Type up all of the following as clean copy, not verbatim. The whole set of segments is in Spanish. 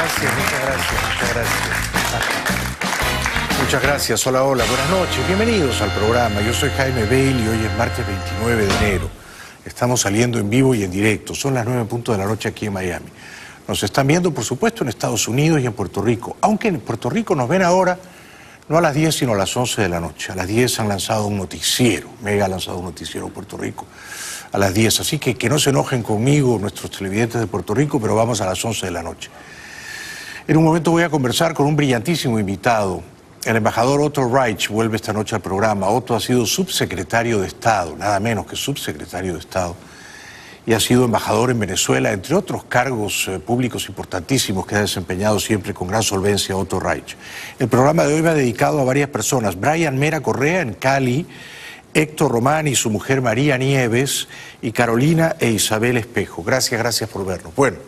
gracias, muchas gracias, muchas gracias. Muchas gracias, hola, hola, buenas noches, bienvenidos al programa. Yo soy Jaime Bailey y hoy es martes 29 de enero. Estamos saliendo en vivo y en directo, son las 9:00 de la noche aquí en Miami. Nos están viendo, por supuesto, en Estados Unidos y en Puerto Rico, aunque en Puerto Rico nos ven ahora no a las 10, sino a las 11 de la noche. A las 10 han lanzado un noticiero, Mega ha lanzado un noticiero en Puerto Rico a las 10, así que no se enojen conmigo nuestros televidentes de Puerto Rico, pero vamos a las 11 de la noche. En un momento voy a conversar con un brillantísimo invitado. El embajador Otto Reich vuelve esta noche al programa. Otto ha sido subsecretario de Estado, nada menos que subsecretario de Estado, y ha sido embajador en Venezuela, entre otros cargos públicos importantísimos que ha desempeñado siempre con gran solvencia Otto Reich. El programa de hoy va dedicado a varias personas. Brian Mera Correa en Cali, Héctor Román y su mujer María Nieves, y Carolina e Isabel Espejo. Gracias por vernos. Bueno,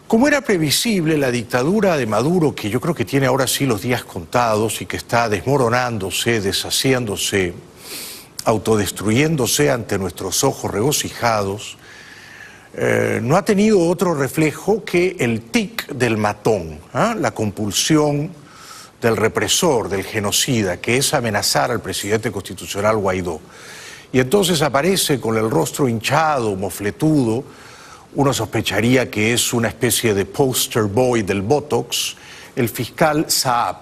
como era previsible, la dictadura de Maduro, que yo creo que tiene ahora sí los días contados y que está desmoronándose, deshaciéndose, autodestruyéndose ante nuestros ojos regocijados, no ha tenido otro reflejo que el tic del matón, la compulsión del represor, del genocida, que es amenazar al presidente constitucional Guaidó. Y entonces aparece con el rostro hinchado, mofletudo. Uno sospecharía que es una especie de poster boy del Botox, el fiscal Saab.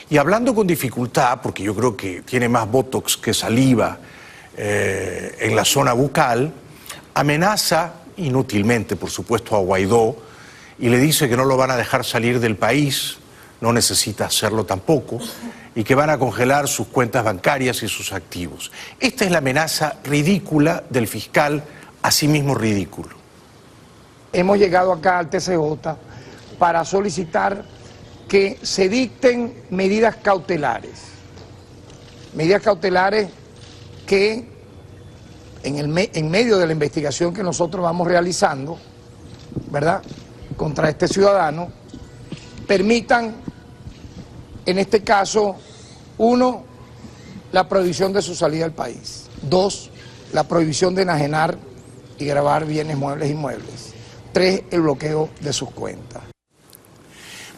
Y hablando con dificultad, porque yo creo que tiene más Botox que saliva en la zona bucal, amenaza, inútilmente por supuesto, a Guaidó y le dice que no lo van a dejar salir del país, no necesita hacerlo tampoco, y que van a congelar sus cuentas bancarias y sus activos. Esta es la amenaza ridícula del fiscal, a sí mismo ridículo. Hemos llegado acá al TCJ para solicitar que se dicten medidas cautelares que en medio de la investigación que nosotros vamos realizando, ¿verdad?, contra este ciudadano, permitan, en este caso, 1, la prohibición de su salida del país, 2, la prohibición de enajenar y gravar bienes muebles e inmuebles, 3, el bloqueo de sus cuentas.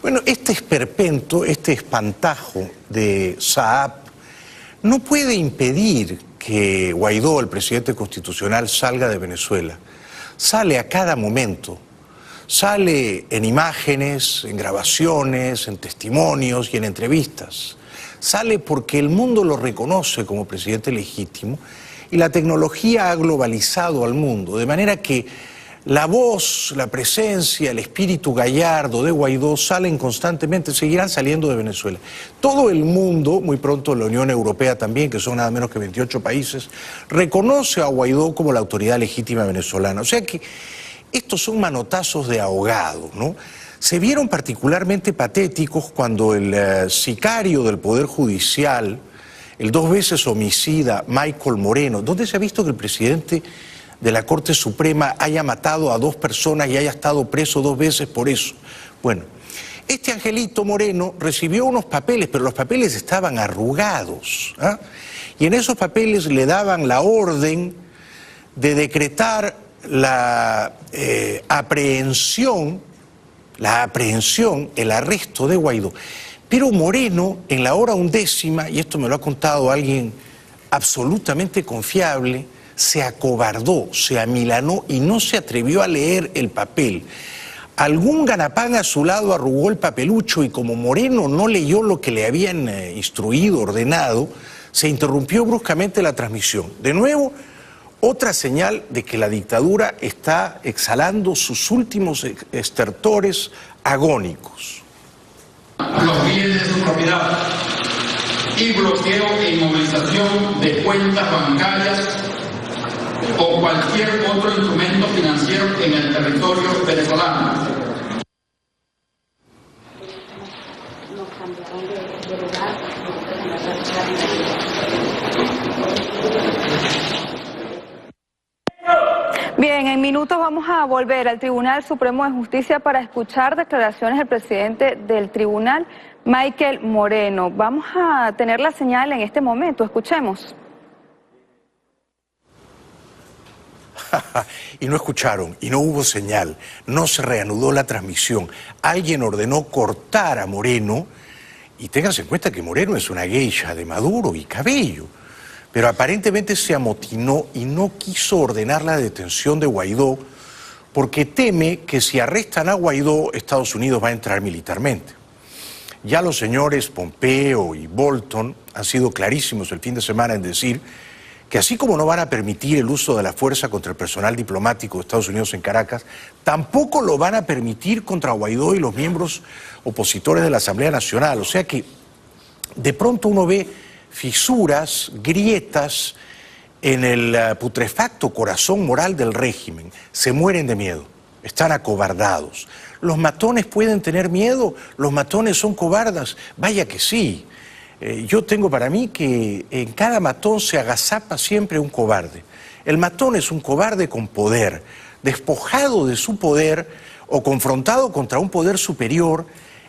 Bueno, este esperpento, este espantajo de Saab no puede impedir que Guaidó, el presidente constitucional, salga de Venezuela. Sale a cada momento, sale en imágenes, en grabaciones, en testimonios y en entrevistas. Sale porque el mundo lo reconoce como presidente legítimo y la tecnología ha globalizado al mundo, de manera que la voz, la presencia, el espíritu gallardo de Guaidó salen constantemente, seguirán saliendo de Venezuela. Todo el mundo, muy pronto la Unión Europea también, que son nada menos que 28 países, reconoce a Guaidó como la autoridad legítima venezolana. O sea que estos son manotazos de ahogado, ¿no? Se vieron particularmente patéticos cuando el sicario del Poder Judicial, el 2 veces homicida Michael Moreno, ¿dónde se ha visto que el presidente de la Corte Suprema haya matado a 2 personas y haya estado preso 2 veces por eso? Bueno, este Angelito Moreno recibió unos papeles, pero los papeles estaban arrugados, y en esos papeles le daban la orden de decretar la aprehensión, el arresto de Guaidó. Pero Moreno, en la hora 11ª, y esto me lo ha contado alguien absolutamente confiable, se acobardó, se amilanó y no se atrevió a leer el papel. Algún ganapán a su lado arrugó el papelucho y como Moreno no leyó lo que le habían instruido, ordenado, se interrumpió bruscamente la transmisión. De nuevo, otra señal de que la dictadura está exhalando sus últimos estertores agónicos. Los bienes de su propiedad y bloqueo e inmovilización de cuentas bancarias o cualquier otro instrumento financiero en el territorio venezolano. Bien, en minutos vamos a volver al Tribunal Supremo de Justicia para escuchar declaraciones del presidente del tribunal, Michael Moreno. Vamos a tener la señal en este momento, escuchemos. Y no escucharon, y no hubo señal, no se reanudó la transmisión. Alguien ordenó cortar a Moreno, y ténganse en cuenta que Moreno es una geisha de Maduro y Cabello. Pero aparentemente se amotinó y no quiso ordenar la detención de Guaidó, porque teme que si arrestan a Guaidó, Estados Unidos va a entrar militarmente. Ya los señores Pompeo y Bolton han sido clarísimos el fin de semana en decir que así como no van a permitir el uso de la fuerza contra el personal diplomático de Estados Unidos en Caracas, tampoco lo van a permitir contra Guaidó y los miembros opositores de la Asamblea Nacional. O sea que de pronto uno ve fisuras, grietas en el putrefacto corazón moral del régimen. Se mueren de miedo, están acobardados. ¿Los matones pueden tener miedo? ¿Los matones son cobardes? Vaya que sí. Yo tengo para mí que en cada matón se agazapa siempre un cobarde. El matón es un cobarde con poder, despojado de su poder o confrontado contra un poder superior.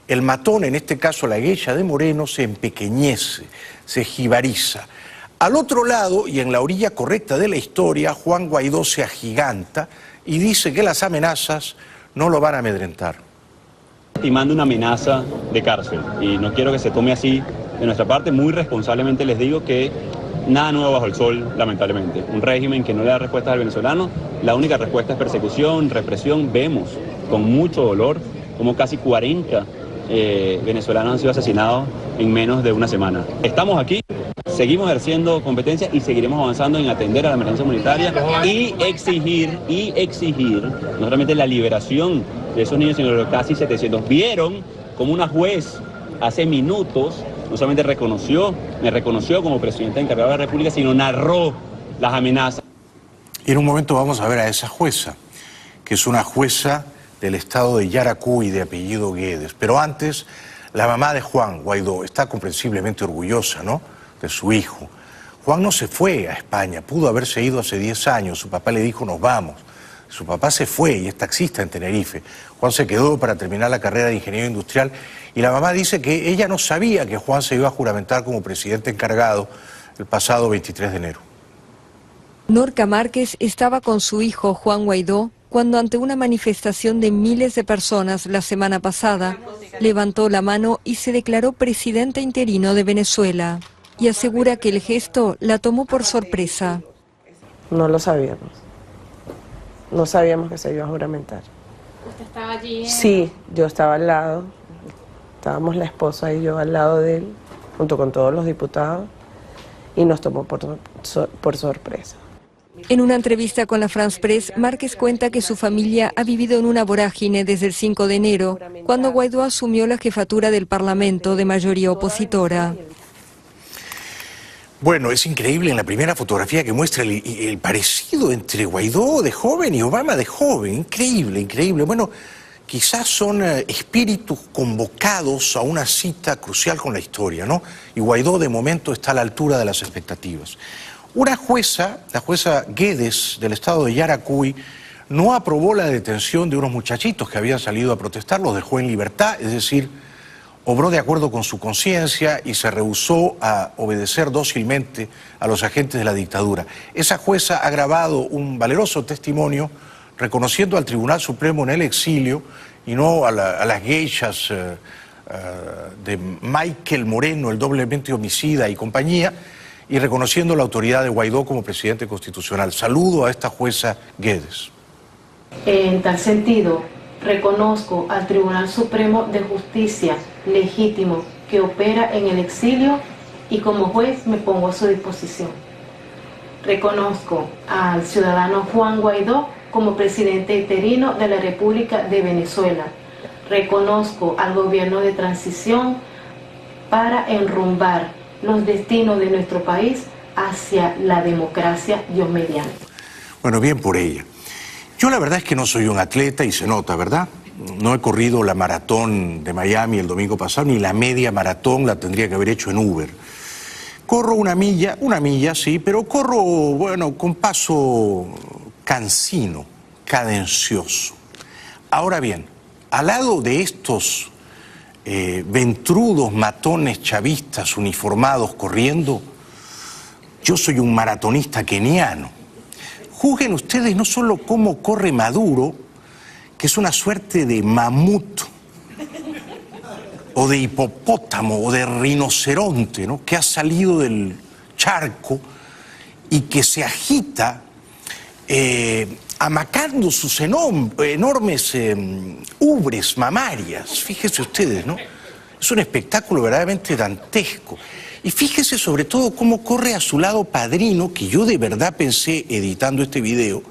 El matón, en este caso la geisha de Moreno, se empequeñece, se jibariza. Al otro lado, y en la orilla correcta de la historia, Juan Guaidó se agiganta y dice que las amenazas no lo van a amedrentar. Y manda una amenaza de cárcel, y no quiero que se tome así de nuestra parte. Muy responsablemente les digo que nada nuevo bajo el sol, lamentablemente. Un régimen que no le da respuestas al venezolano, la única respuesta es persecución, represión. Vemos con mucho dolor como casi 40 venezolanos han sido asesinados en menos de una semana. Estamos aquí, seguimos ejerciendo competencia y seguiremos avanzando en atender a la emergencia humanitaria y exigir no solamente la liberación de esos niños, sino los casi 700. Vieron como una juez hace minutos no solamente me reconoció como presidente encargado de la República, sino narró las amenazas. Y en un momento vamos a ver a esa jueza, que es una jueza del estado de Yaracuy de apellido Guedes. Pero antes, la mamá de Juan Guaidó está comprensiblemente orgullosa, ¿no?, de su hijo. Juan no se fue a España, pudo haberse ido hace 10 años, su papá le dijo nos vamos. Su papá se fue y es taxista en Tenerife. Juan se quedó para terminar la carrera de ingeniero industrial y la mamá dice que ella no sabía que Juan se iba a juramentar como presidente encargado el pasado 23 de enero. Norca Márquez estaba con su hijo Juan Guaidó cuando ante una manifestación de miles de personas la semana pasada, levantó la mano y se declaró presidente interino de Venezuela. Y asegura que el gesto la tomó por sorpresa. No lo sabíamos. No sabíamos que se iba a juramentar. ¿Usted estaba allí? Sí, yo estaba al lado. Estábamos la esposa y yo al lado de él, junto con todos los diputados, y nos tomó por sorpresa. En una entrevista con la France Press, Márquez cuenta que su familia ha vivido en una vorágine desde el 5 de enero, cuando Guaidó asumió la jefatura del Parlamento de mayoría opositora. Bueno, es increíble en la primera fotografía que muestra el parecido entre Guaidó de joven y Obama de joven. Increíble, increíble. Bueno, quizás son espíritus convocados a una cita crucial con la historia, ¿no? Y Guaidó de momento está a la altura de las expectativas. Una jueza, la jueza Guedes del estado de Yaracuy, no aprobó la detención de unos muchachitos que habían salido a protestar, los dejó en libertad, es decir, obró de acuerdo con su conciencia y se rehusó a obedecer dócilmente a los agentes de la dictadura. Esa jueza ha grabado un valeroso testimonio reconociendo al Tribunal Supremo en el exilio y no a las geishas de Michael Moreno, el doblemente homicida y compañía, y reconociendo la autoridad de Guaidó como presidente constitucional. Saludo a esta jueza Guedes. En tal sentido, reconozco al Tribunal Supremo de Justicia legítimo que opera en el exilio y como juez me pongo a su disposición. Reconozco al ciudadano Juan Guaidó como presidente interino de la República de Venezuela. Reconozco al gobierno de transición para enrumbar los destinos de nuestro país hacia la democracia, Dios mediante. Bueno, bien por ella. Yo la verdad es que no soy un atleta y se nota, ¿verdad? No he corrido la maratón de Miami el domingo pasado, ni la media maratón la tendría que haber hecho en Uber. Corro una milla sí, pero corro, bueno, con paso cansino, cadencioso. Ahora bien, al lado de estos ventrudos matones chavistas uniformados corriendo, yo soy un maratonista keniano. Juzguen ustedes ustedes no solo cómo corre Maduro, que es una suerte de mamut, o de hipopótamo, o de rinoceronte, ¿no?, que ha salido del charco y que se agita amacando sus enormes ubres mamarias. Fíjense ustedes, ¿no? Es un espectáculo verdaderamente dantesco. Y fíjese sobre todo cómo corre a su lado Padrino, que yo de verdad pensé, editando este video,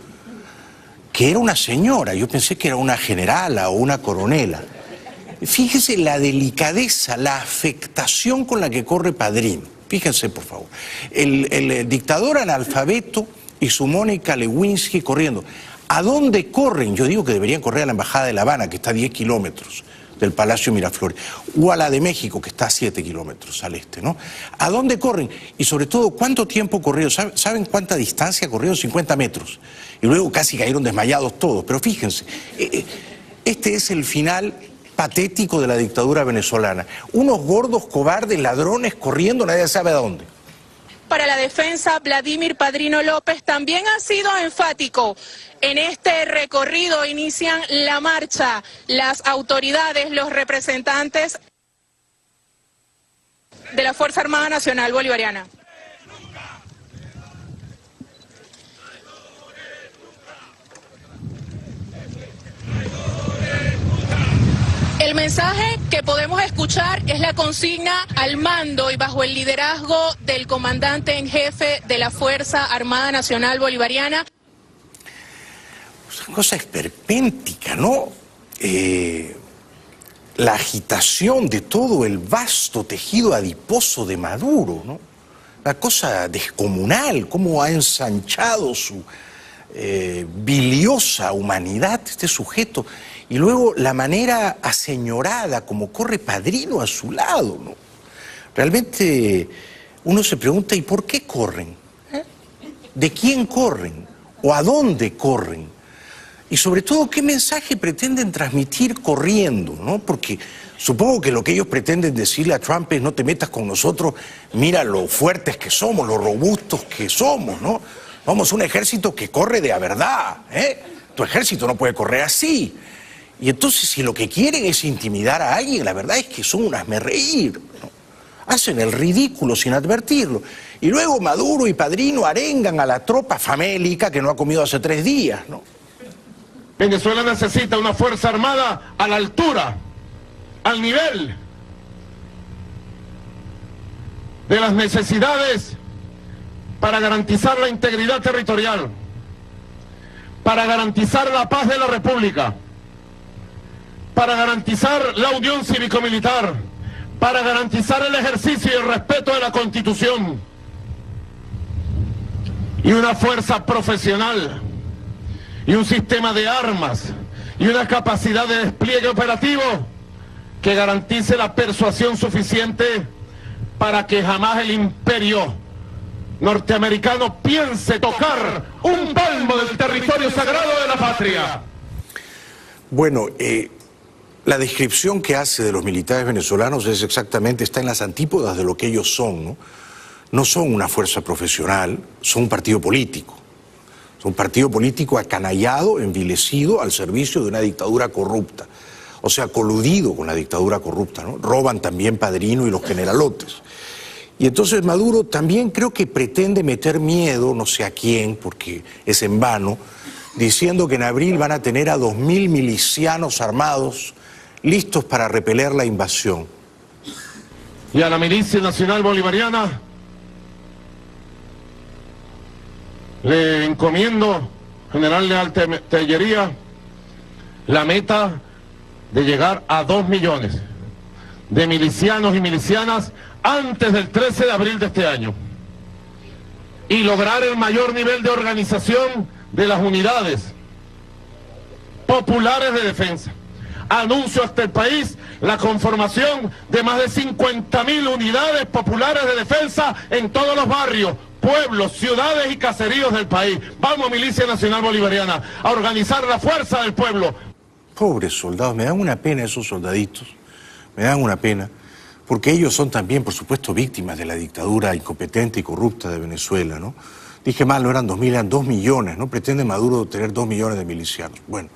que era una señora. Yo pensé que era una generala o una coronela. Fíjese la delicadeza, la afectación con la que corre Padrino. Fíjense, por favor. El dictador analfabeto y su Mónica Lewinsky corriendo. ¿A dónde corren? Yo digo que deberían correr a la Embajada de La Habana, que está a 10 kilómetros del Palacio Miraflores, o a la de México, que está a 7 kilómetros al este, ¿no? ¿A dónde corren? Y sobre todo, ¿cuánto tiempo corrió? ¿Saben cuánta distancia corrió? 50 metros. Y luego casi cayeron desmayados todos. Pero fíjense, este es el final patético de la dictadura venezolana. Unos gordos, cobardes, ladrones corriendo, nadie sabe a dónde. Para la defensa, Vladimir Padrino López también ha sido enfático. En este recorrido inician la marcha las autoridades, los representantes de la Fuerza Armada Nacional Bolivariana. El mensaje que podemos escuchar es la consigna al mando y bajo el liderazgo del comandante en jefe de la Fuerza Armada Nacional Bolivariana. Es una cosa esperpéntica, ¿no? La agitación de todo el vasto tejido adiposo de Maduro, ¿no? Una cosa descomunal, cómo ha ensanchado su biliosa humanidad este sujeto. Y luego la manera aseñorada como corre Padrino a su lado, ¿no? Realmente uno se pregunta, ¿y por qué corren? ¿De quién corren? ¿O a dónde corren? Y sobre todo, ¿qué mensaje pretenden transmitir corriendo, ¿no? Porque supongo que lo que ellos pretenden decirle a Trump es: no te metas con nosotros, mira lo fuertes que somos, lo robustos que somos, ¿no? Somos un ejército que corre de a verdad, ¿eh? Tu ejército no puede correr así. Y entonces, si lo que quieren es intimidar a alguien, la verdad es que son un hazmerreír, ¿no? Hacen el ridículo sin advertirlo. Y luego Maduro y Padrino arengan a la tropa famélica que no ha comido hace 3 días, ¿no? Venezuela necesita una fuerza armada a la altura, al nivel de las necesidades para garantizar la integridad territorial, para garantizar la paz de la República, para garantizar la unión cívico-militar, para garantizar el ejercicio y el respeto de la Constitución, y una fuerza profesional, y un sistema de armas, y una capacidad de despliegue operativo que garantice la persuasión suficiente para que jamás el imperio norteamericano piense tocar un palmo del territorio sagrado de la patria. Bueno, la descripción que hace de los militares venezolanos es exactamente, está en las antípodas de lo que ellos son, ¿no? No son una fuerza profesional, son un partido político. Son un partido político acanallado, envilecido, al servicio de una dictadura corrupta. O sea, coludido con la dictadura corrupta, ¿no? Roban también Padrino y los generalotes. Y entonces Maduro también creo que pretende meter miedo, no sé a quién, porque es en vano, diciendo que en abril van a tener a 2000 milicianos armados listos para repeler la invasión. Y a la Milicia Nacional Bolivariana le encomiendo, general de artillería, la meta de llegar a 2 millones de milicianos y milicianas antes del 13 de abril de este año, y lograr el mayor nivel de organización de las unidades populares de defensa. Anuncio hasta el país la conformación de más de 50.000 unidades populares de defensa en todos los barrios, pueblos, ciudades y caseríos del país. Vamos, Milicia Nacional Bolivariana, a organizar la fuerza del pueblo. Pobres soldados, me dan una pena esos soldaditos, me dan una pena, porque ellos son también, por supuesto, víctimas de la dictadura incompetente y corrupta de Venezuela, ¿no? Dije mal, no eran 2.000, eran 2 millones, ¿no? Pretende Maduro tener 2 millones de milicianos. Bueno,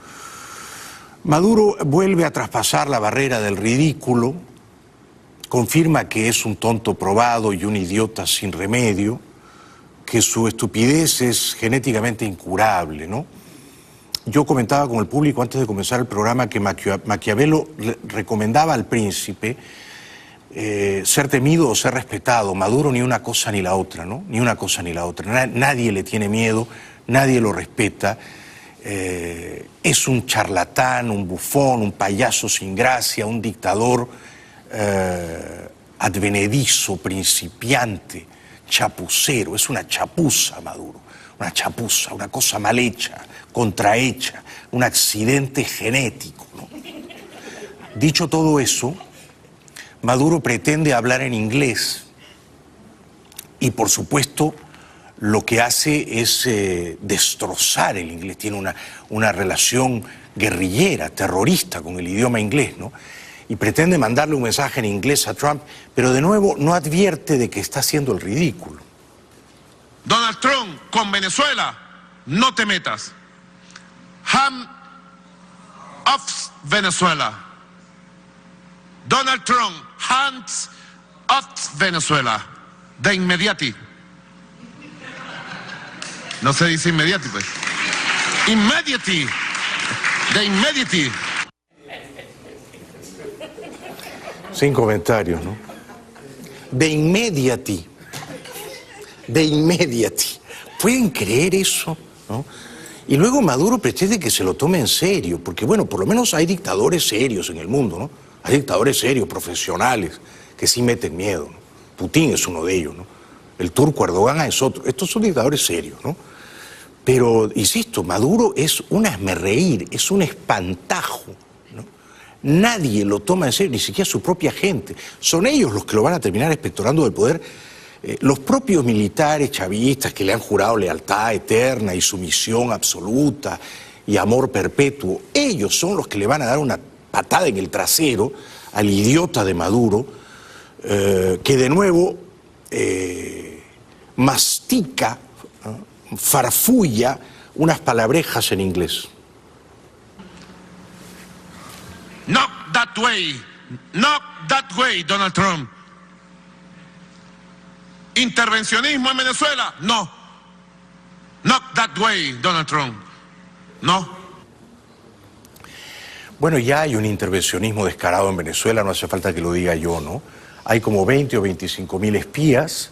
Maduro vuelve a traspasar la barrera del ridículo, confirma que es un tonto probado y un idiota sin remedio, que su estupidez es genéticamente incurable, ¿no? Yo comentaba con el público antes de comenzar el programa que Maquiavelo recomendaba al príncipe ser temido o ser respetado. Maduro ni una cosa ni la otra, ¿no? Ni una cosa ni la otra. Nadie le tiene miedo, nadie lo respeta. Es un charlatán, un bufón, un payaso sin gracia, un dictador advenedizo, principiante, chapucero. Es una chapuza, Maduro. Una chapuza, una cosa mal hecha, contrahecha, un accidente genético, ¿no? Dicho todo eso, Maduro pretende hablar en inglés y, por supuesto, lo que hace es destrozar el inglés. Tiene una relación guerrillera, terrorista con el idioma inglés, ¿no? Y pretende mandarle un mensaje en inglés a Trump, pero de nuevo no advierte de que está haciendo el ridículo. Donald Trump, con Venezuela, no te metas. Hands off Venezuela. Donald Trump, hands off Venezuela. De inmediati. No se dice inmediati, pues. Immediately. De inmediati. Sin comentarios, ¿no? De inmediati. De inmediati. ¿Pueden creer eso? ¿No? Y luego Maduro pretende que se lo tome en serio, porque bueno, por lo menos hay dictadores serios en el mundo, ¿no? Hay dictadores serios, profesionales, que sí meten miedo, ¿no? Putin es uno de ellos, ¿no? El turco Erdogan es otro. Estos son dictadores serios, ¿no? Pero, insisto, Maduro es un hazmerreír, es un espantajo, ¿no? Nadie lo toma en serio, ni siquiera su propia gente. Son ellos los que lo van a terminar expectorando del poder. Los propios militares chavistas que le han jurado lealtad eterna y sumisión absoluta y amor perpetuo, ellos son los que le van a dar una patada en el trasero al idiota de Maduro, que de nuevo mastica, ¿no? Farfulla unas palabrejas en inglés. Not that way. Not that way, Donald Trump. ¿Intervencionismo en Venezuela? No. Not that way, Donald Trump. No. Bueno, ya hay un intervencionismo descarado en Venezuela, no hace falta que lo diga yo, ¿no? Hay como 20 o 25.000 espías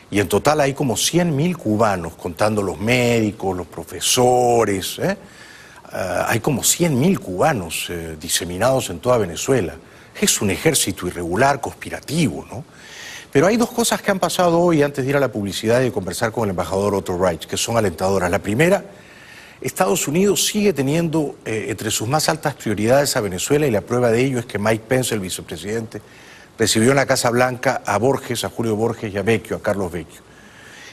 y en total hay como 100.000 cubanos, contando los médicos, los profesores, hay como 100.000 cubanos diseminados en toda Venezuela. Es un ejército irregular, conspirativo, ¿no? Pero hay dos cosas que han pasado hoy antes de ir a la publicidad y de conversar con el embajador Otto Reich, que son alentadoras. La primera, Estados Unidos sigue teniendo entre sus más altas prioridades a Venezuela y la prueba de ello es que Mike Pence, el vicepresidente, recibió en la Casa Blanca a Borges, a Julio Borges y a Vecchio, a Carlos Vecchio.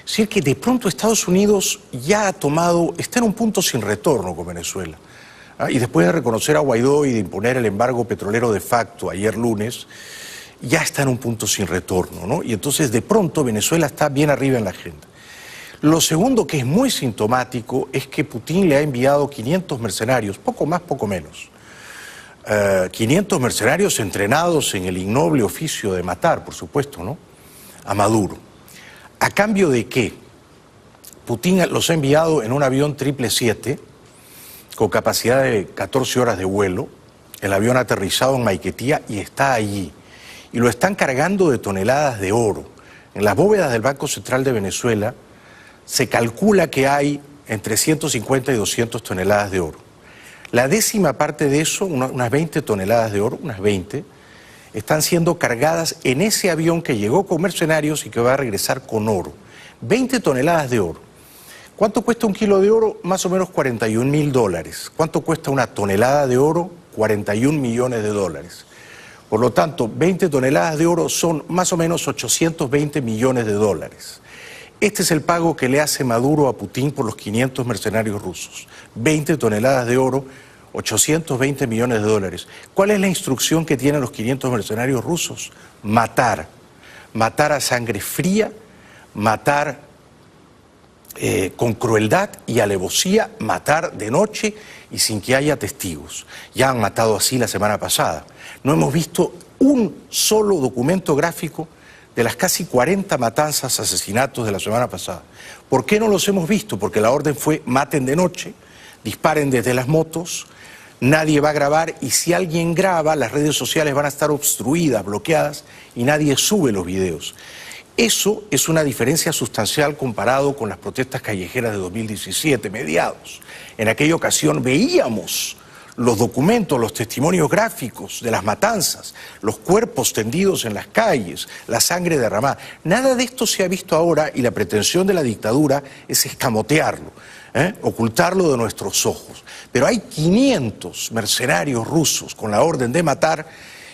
Es decir, que de pronto Estados Unidos ya ha tomado, está en un punto sin retorno con Venezuela. Y después de reconocer a Guaidó y de imponer el embargo petrolero de facto ayer lunes, ya está en un punto sin retorno, ¿no? Y entonces de pronto Venezuela está bien arriba en la agenda. Lo segundo que es muy sintomático es que Putin le ha enviado 500 mercenarios, poco más, poco menos. 500 mercenarios entrenados en el ignoble oficio de matar, por supuesto, ¿no? A Maduro. ¿A cambio de qué? Putin los ha enviado en un avión 777 con capacidad de 14 horas de vuelo. El avión ha aterrizado en Maiquetía y está allí. Y lo están cargando de toneladas de oro. En las bóvedas del Banco Central de Venezuela se calcula que hay entre 150 y 200 toneladas de oro. La décima parte de eso, unas 20 toneladas de oro, unas 20, están siendo cargadas en ese avión que llegó con mercenarios y que va a regresar con oro. 20 toneladas de oro. ¿Cuánto cuesta un kilo de oro? Más o menos $41.000. ¿Cuánto cuesta una tonelada de oro? $41 millones. Por lo tanto, 20 toneladas de oro son más o menos $820 millones. Este es el pago que le hace Maduro a Putin por los 500 mercenarios rusos. 20 toneladas de oro, $820 millones. ¿Cuál es la instrucción que tienen los 500 mercenarios rusos? Matar. Matar a sangre fría, matar con crueldad y alevosía matar de noche y sin que haya testigos. Ya han matado así la semana pasada. No hemos visto un solo documento gráfico de las casi 40 matanzas, asesinatos de la semana pasada. ¿Por qué no los hemos visto? Porque la orden fue maten de noche, disparen desde las motos, nadie va a grabar y si alguien graba, las redes sociales van a estar obstruidas, bloqueadas y nadie sube los videos. Eso es una diferencia sustancial comparado con las protestas callejeras de 2017, mediados. En aquella ocasión veíamos los documentos, los testimonios gráficos de las matanzas, los cuerpos tendidos en las calles, la sangre derramada. Nada de esto se ha visto ahora y la pretensión de la dictadura es escamotearlo, ocultarlo de nuestros ojos. Pero hay 500 mercenarios rusos con la orden de matar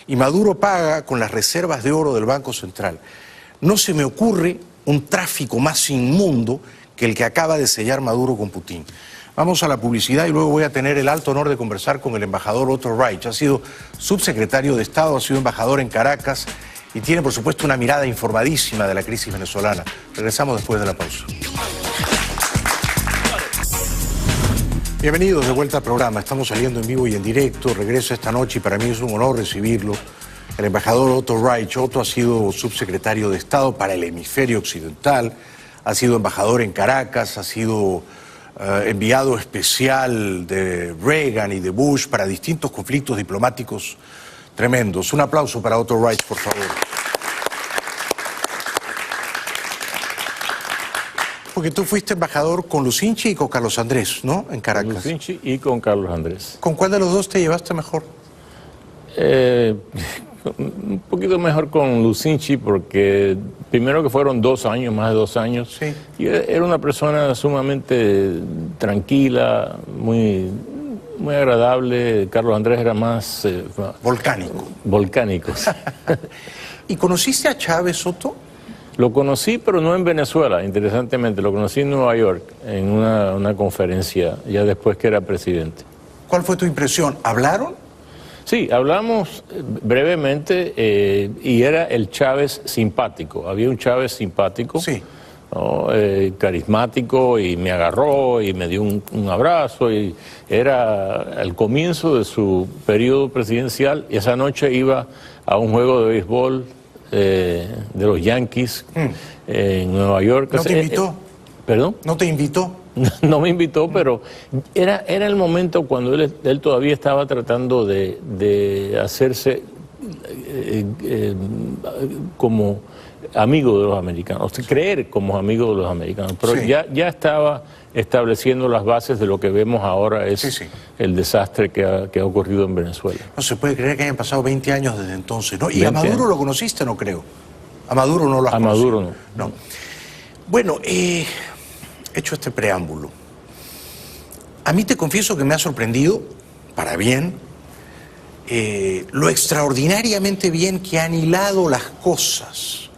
y Maduro paga con las reservas de oro del Banco Central. No se me ocurre un tráfico más inmundo que el que acaba de sellar Maduro con Putin. Vamos a la publicidad y luego voy a tener el alto honor de conversar con el embajador Otto Reich. Ha sido subsecretario de Estado, ha sido embajador en Caracas y tiene, por supuesto, una mirada informadísima de la crisis venezolana. Regresamos después de la pausa. Bienvenidos de vuelta al programa. Estamos saliendo en vivo y en directo. Regreso esta noche y para mí es un honor recibirlo. El embajador Otto Reich. Otto ha sido subsecretario de Estado para el hemisferio occidental, ha sido embajador en Caracas, ha sido enviado especial de Reagan y de Bush para distintos conflictos diplomáticos tremendos. Un aplauso para Otto Reich, por favor. Porque tú fuiste embajador con Lucinchi y con Carlos Andrés, ¿no? En Caracas. Con Lucinchi y con Carlos Andrés. ¿Con cuál de los dos te llevaste mejor? Un poquito mejor con Lucinchi porque primero que fueron 2 años, más de 2 años. Sí. Y era una persona sumamente tranquila, muy agradable. Carlos Andrés era más... volcánico. Volcánico. ¿Y conociste a Chávez, Otto? Lo conocí, pero no en Venezuela, interesantemente. Lo conocí en Nueva York, en una conferencia, ya después que era presidente. ¿Cuál fue tu impresión? ¿Hablaron? Sí, hablamos brevemente y era el Chávez simpático. Había un Chávez simpático, sí, ¿no? Carismático, y me agarró y me dio un abrazo. Y era el comienzo de su periodo presidencial y esa noche iba a un juego de béisbol de los Yankees en Nueva York. ¿No te invitó? ¿Perdón? ¿No te invitó? No me invitó, pero era el momento cuando él todavía estaba tratando de hacerse como amigo de los americanos, creer como amigo de los americanos, pero sí, ya estaba estableciendo las bases de lo que vemos ahora es el desastre que ha ocurrido en Venezuela. No se puede creer que hayan pasado 20 años desde entonces, ¿no? ¿Y a Maduro lo conociste? No creo. A Maduro no lo has conocido. A Maduro no. Bueno, hecho este preámbulo, a mí te confieso que me ha sorprendido, para bien, lo extraordinariamente bien que han hilado las cosas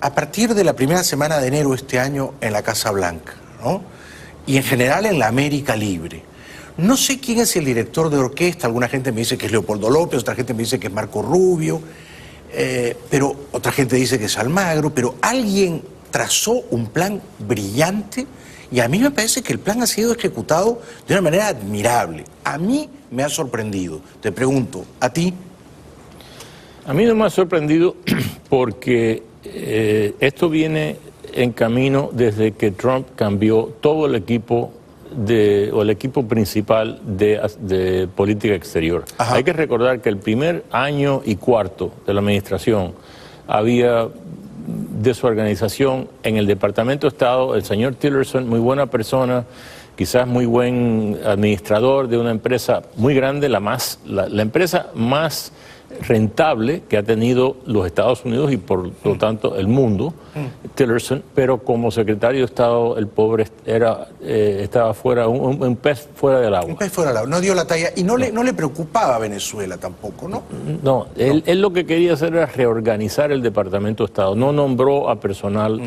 a partir de la primera semana de enero este año en la Casa Blanca, ¿no? Y en general en la América Libre. No sé quién es el director de orquesta, alguna gente me dice que es Leopoldo López, otra gente me dice que es Marco Rubio, pero otra gente dice que es Almagro, pero alguien trazó un plan brillante y a mí me parece que el plan ha sido ejecutado de una manera admirable. A mí me ha sorprendido. Te pregunto, ¿a ti? A mí no me ha sorprendido porque esto viene en camino desde que Trump cambió todo el equipo o el equipo principal de política exterior. Ajá. Hay que recordar que el primer año y cuarto de la administración había desorganización en el Departamento de Estado. El señor Tillerson, muy buena persona, quizás muy buen administrador de una empresa muy grande, la empresa más rentable que ha tenido los Estados Unidos y por lo tanto el mundo, Tillerson, pero como secretario de Estado el pobre estaba fuera, un pez fuera del agua. Un pez fuera del agua, no dio la talla y no le preocupaba a Venezuela tampoco, ¿no? No, él lo que quería hacer era reorganizar el Departamento de Estado, no nombró a personal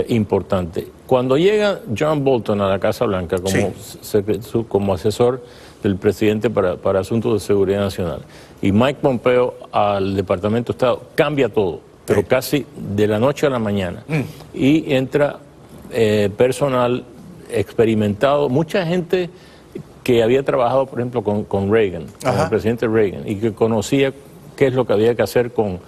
importante. Cuando llega John Bolton a la Casa Blanca como asesor del presidente para asuntos de seguridad nacional y Mike Pompeo al Departamento de Estado, cambia todo, pero casi de la noche a la mañana. Y entra personal experimentado, mucha gente que había trabajado, por ejemplo, con Reagan, con el presidente Reagan, y que conocía qué es lo que había que hacer con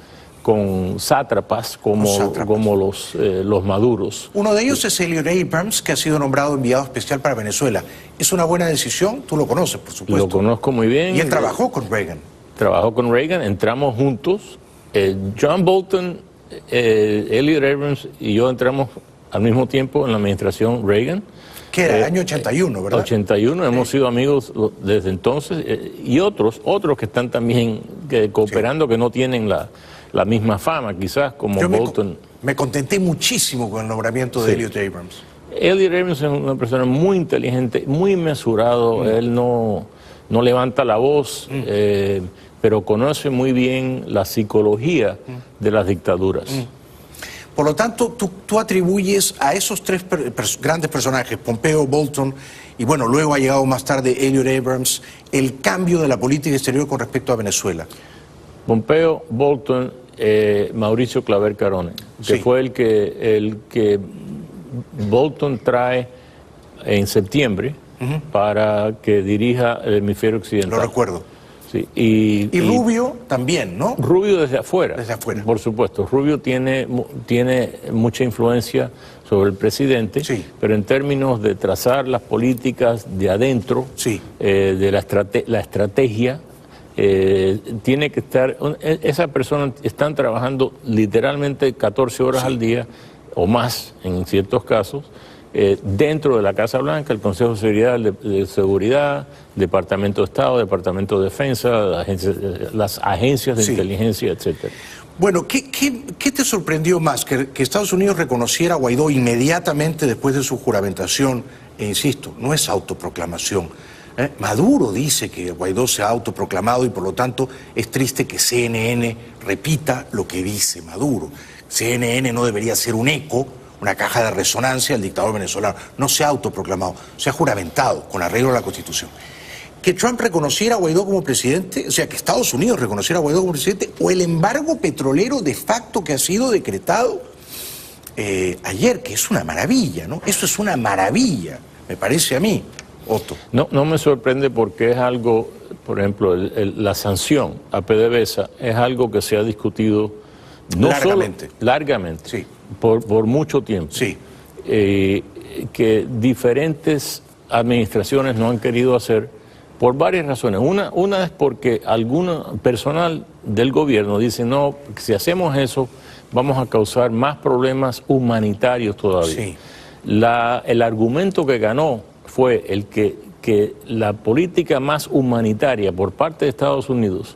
sátrapas como los maduros. Uno de ellos es Elliot Abrams, que ha sido nombrado enviado especial para Venezuela. ¿Es una buena decisión? Tú lo conoces, por supuesto. Lo conozco muy bien. Y él trabajó con Reagan. Trabajó con Reagan, entramos juntos. John Bolton, Elliot Abrams y yo entramos al mismo tiempo en la administración Reagan. Que era el año 81, ¿verdad? 81, hemos sido amigos desde entonces, y otros que están también cooperando, que no tienen la misma fama quizás como Bolton. Me contenté muchísimo con el nombramiento de Elliot Abrams. Elliot Abrams es una persona muy inteligente, muy mesurado, él no levanta la voz, pero conoce muy bien la psicología de las dictaduras. Por lo tanto, tú atribuyes a esos tres grandes personajes, Pompeo, Bolton, y bueno, luego ha llegado más tarde Elliot Abrams, el cambio de la política exterior con respecto a Venezuela. Pompeo, Bolton, Mauricio Claver Carone, que fue el que Bolton trae en septiembre para que dirija el hemisferio occidental. Lo recuerdo. Sí, y Rubio también, ¿no? Rubio desde afuera. Desde afuera. Por supuesto. Rubio tiene mucha influencia sobre el presidente, pero en términos de trazar las políticas de adentro, de la estrategia, tiene que estar... Esas personas están trabajando literalmente 14 horas al día, o más en ciertos casos, dentro de la Casa Blanca, el Consejo de Seguridad, Departamento de Estado, Departamento de Defensa, las agencias de inteligencia, etcétera. Bueno, ¿qué te sorprendió más? ¿Que Estados Unidos reconociera a Guaidó inmediatamente después de su juramentación? E insisto, no es autoproclamación. Maduro dice que Guaidó se ha autoproclamado y por lo tanto es triste que CNN repita lo que dice Maduro. CNN no debería ser un eco, una caja de resonancia del dictador venezolano. No se ha autoproclamado, se ha juramentado con arreglo a la Constitución. Que Trump reconociera a Guaidó como presidente, o sea, que Estados Unidos reconociera a Guaidó como presidente, o el embargo petrolero de facto que ha sido decretado ayer, que es una maravilla, ¿no? Eso es una maravilla, me parece a mí, Otto. No me sorprende porque es algo, por ejemplo, la sanción a PDVSA es algo que se ha discutido largamente, por mucho tiempo. Que diferentes administraciones no han querido hacer por varias razones. Una es porque algún personal del gobierno dice, no, si hacemos eso vamos a causar más problemas humanitarios todavía. El argumento que ganó fue el que la política más humanitaria por parte de Estados Unidos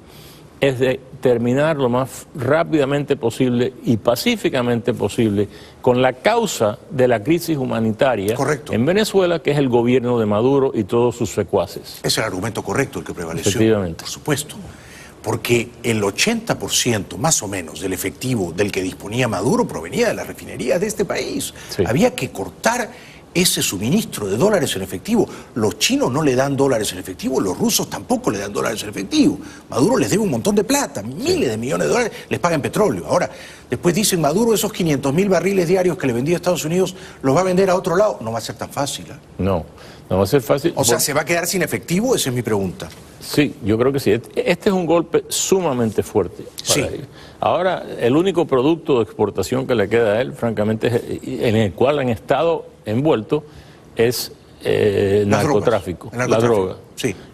es de terminar lo más rápidamente posible y pacíficamente posible con la causa de la crisis humanitaria en Venezuela, que es el gobierno de Maduro y todos sus secuaces. Es el argumento correcto el que prevaleció. Efectivamente. Por supuesto. Porque el 80% más o menos del efectivo del que disponía Maduro provenía de las refinerías de este país. Había que cortar ese suministro de dólares en efectivo. Los chinos no le dan dólares en efectivo, los rusos tampoco le dan dólares en efectivo. Maduro les debe un montón de plata, miles de millones de dólares, les pagan petróleo. Ahora, después dicen Maduro esos 500.000 barriles diarios que le vendía a Estados Unidos los va a vender a otro lado. No va a ser tan fácil. No va a ser fácil. O sea, ¿se va a quedar sin efectivo? Esa es mi pregunta. Sí, yo creo que sí. Este es un golpe sumamente fuerte para él. Ahora, el único producto de exportación que le queda a él, francamente, en el cual han estado envueltos, es narcotráfico, la droga.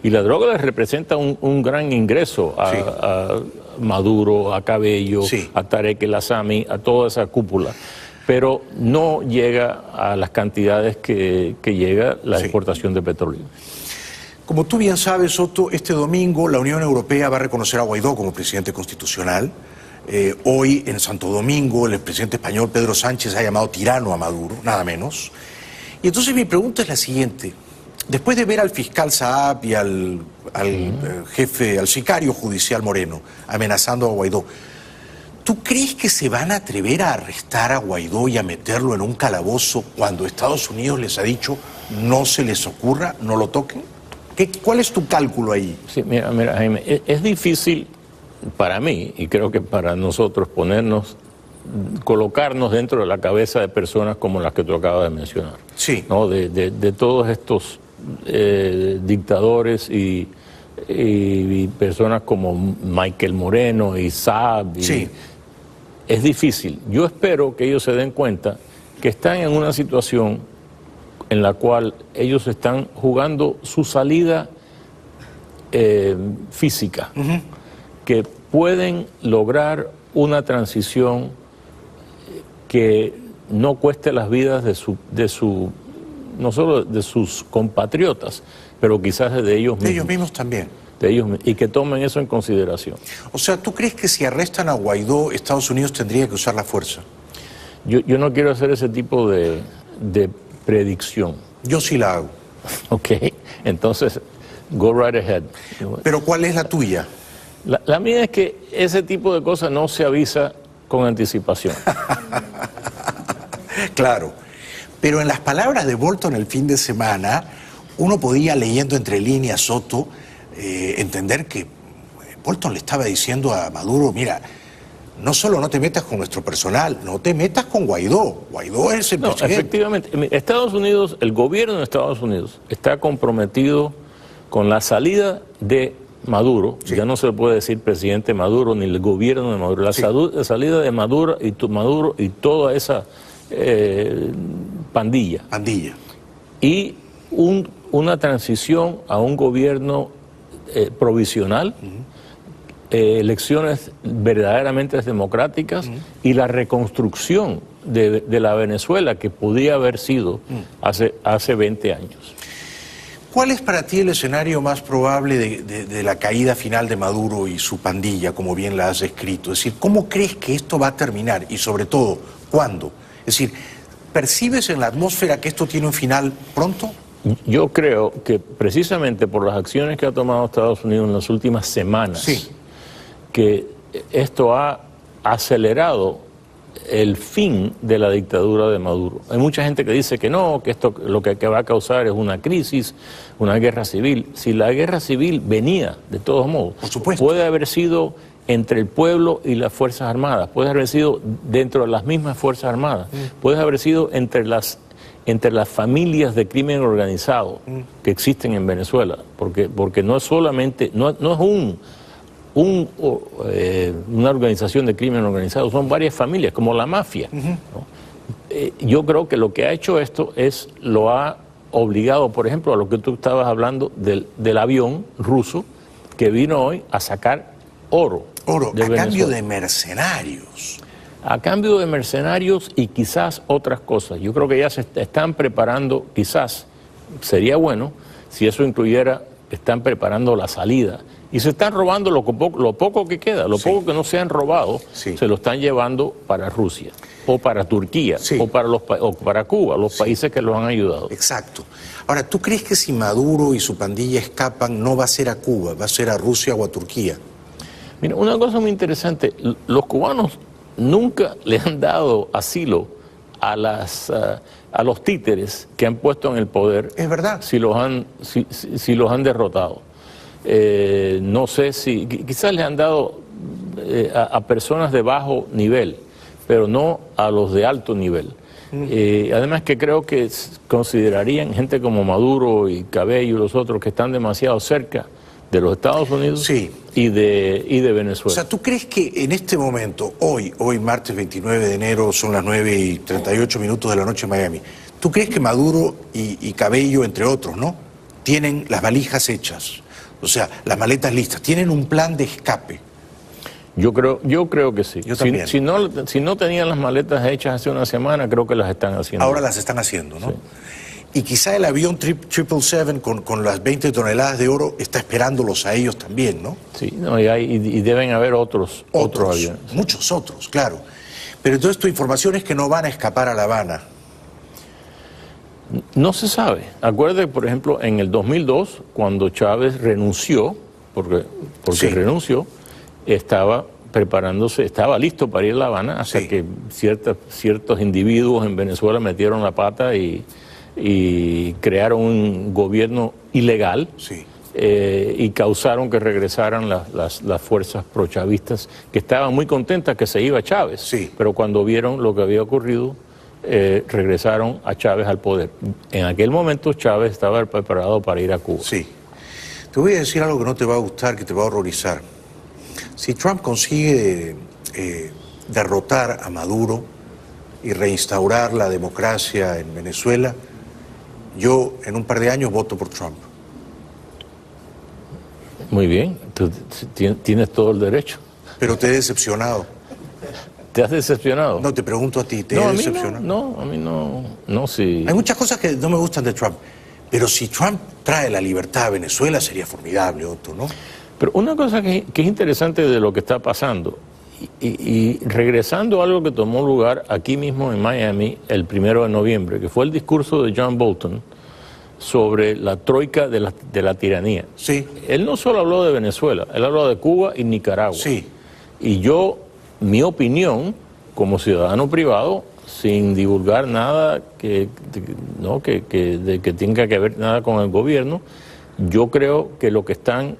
Y la droga les representa un gran ingreso a Maduro, a Cabello, a Tarek El Aissami, a toda esa cúpula. Pero no llega a las cantidades que llega la exportación de petróleo. Como tú bien sabes, Otto, este domingo la Unión Europea va a reconocer a Guaidó como presidente constitucional. Hoy en Santo Domingo el presidente español Pedro Sánchez ha llamado tirano a Maduro, nada menos. Y entonces mi pregunta es la siguiente. Después de ver al fiscal Saab y al sicario judicial Moreno amenazando a Guaidó, ¿tú crees que se van a atrever a arrestar a Guaidó y a meterlo en un calabozo cuando Estados Unidos les ha dicho no se les ocurra, no lo toquen? ¿Cuál es tu cálculo ahí? Sí, mira, Jaime, es difícil para mí y creo que para nosotros ponernos colocarnos dentro de la cabeza de personas como las que tú acabas de mencionar. Sí. ¿No? De todos estos dictadores y personas como Michael Moreno y Saab. Sí. Es difícil. Yo espero que ellos se den cuenta que están en una situación en la cual ellos están jugando su salida física, que pueden lograr una transición que no cueste las vidas no solo de sus compatriotas, pero quizás de ellos mismos. De ellos mismos también. De ellos, y que tomen eso en consideración. O sea, ¿tú crees que si arrestan a Guaidó, Estados Unidos tendría que usar la fuerza? Yo no quiero hacer ese tipo de predicción. Yo sí la hago. Ok, entonces, go right ahead. Pero ¿cuál es la tuya? La mía es que ese tipo de cosas no se avisa con anticipación. Claro, pero en las palabras de Bolton el fin de semana, uno podía, leyendo entre líneas, Soto, entender que Bolton le estaba diciendo a Maduro, mira, no solo no te metas con nuestro personal, no te metas con Guaidó. Guaidó es el presidente. Efectivamente, Estados Unidos, el gobierno de Estados Unidos está comprometido con la salida de Maduro. Sí. Ya no se le puede decir presidente Maduro ni el gobierno de Maduro. La salida de Maduro y toda esa pandilla. Y una transición a un gobierno provisional, elecciones verdaderamente democráticas y la reconstrucción de la Venezuela que podía haber sido hace 20 años. ¿Cuál es para ti el escenario más probable de la caída final de Maduro y su pandilla, como bien la has escrito? Es decir, ¿cómo crees que esto va a terminar? Y sobre todo, ¿cuándo? Es decir, ¿percibes en la atmósfera que esto tiene un final pronto? Yo creo que precisamente por las acciones que ha tomado Estados Unidos en las últimas semanas, que esto ha acelerado el fin de la dictadura de Maduro. Hay mucha gente que dice que no, que esto lo que va a causar es una crisis, una guerra civil. Si la guerra civil venía, de todos modos, por supuesto, puede haber sido entre el pueblo y las Fuerzas Armadas, puede haber sido dentro de las mismas Fuerzas Armadas, puede haber sido entre las familias de crimen organizado que existen en Venezuela, porque no es solamente, no es una organización de crimen organizado, son varias familias, como la mafia. ¿No? Yo creo que lo que ha hecho esto lo ha obligado, por ejemplo, a lo que tú estabas hablando del avión ruso que vino hoy a sacar oro de Venezuela. Cambio de mercenarios. A cambio de mercenarios y quizás otras cosas. Yo creo que ya se están preparando, quizás sería bueno si eso incluyera, están preparando la salida. Y se están robando lo poco que queda, lo poco que no se han robado, se lo están llevando para Rusia, o para Turquía, o para Cuba, los países que los han ayudado. Exacto. Ahora, ¿tú crees que si Maduro y su pandilla escapan, no va a ser a Cuba, va a ser a Rusia o a Turquía? Mira, una cosa muy interesante, los cubanos nunca le han dado asilo a los títeres que han puesto en el poder. Es verdad. Si los han derrotado. No sé si, quizás les han dado a personas de bajo nivel, pero no a los de alto nivel. Además que creo que considerarían gente como Maduro y Cabello y los otros que están demasiado cerca de los Estados Unidos y de Venezuela. O sea, ¿tú crees que en este momento, hoy martes 29 de enero, son las 9:38 de la noche en Miami, ¿tú crees que Maduro y Cabello, entre otros, ¿no?, tienen las valijas hechas? O sea, las maletas listas, ¿tienen un plan de escape? Yo creo que sí. Yo también. Si no tenían las maletas hechas hace una semana, creo que las están haciendo. Ahora las están haciendo, ¿no? Sí. Y quizá el avión 777 con las 20 toneladas de oro está esperándolos a ellos también, ¿no? Sí, no, y deben haber otros aviones. Muchos otros, claro. Pero entonces tu información es que no van a escapar a La Habana. No se sabe. Acuérdate, por ejemplo, en el 2002, cuando Chávez renunció, porque renunció, estaba preparándose, estaba listo para ir a La Habana, hasta que ciertos individuos en Venezuela metieron la pata y crearon un gobierno ilegal y causaron que regresaran las fuerzas prochavistas, que estaban muy contentas que se iba Chávez, sí, pero cuando vieron lo que había ocurrido, regresaron a Chávez al poder. En aquel momento Chávez estaba preparado para ir a Cuba. Sí. Te voy a decir algo que no te va a gustar, que te va a horrorizar. Si Trump consigue derrotar a Maduro y reinstaurar la democracia en Venezuela, yo en un par de años voto por Trump. Muy bien, tú tienes todo el derecho. Pero te he decepcionado. ¿Te has decepcionado? No, te pregunto a ti, ¿te he decepcionado? No, a mí no, sí. Hay muchas cosas que no me gustan de Trump, pero si Trump trae la libertad a Venezuela sería formidable, Otto, ¿no? Pero una cosa que es interesante de lo que está pasando, y regresando a algo que tomó lugar aquí mismo en Miami el 1 de noviembre, que fue el discurso de John Bolton sobre la troika de la tiranía. Sí. Él no solo habló de Venezuela, él habló de Cuba y Nicaragua. Sí. Y mi opinión, como ciudadano privado, sin divulgar nada que tenga que ver nada con el gobierno, yo creo que lo que están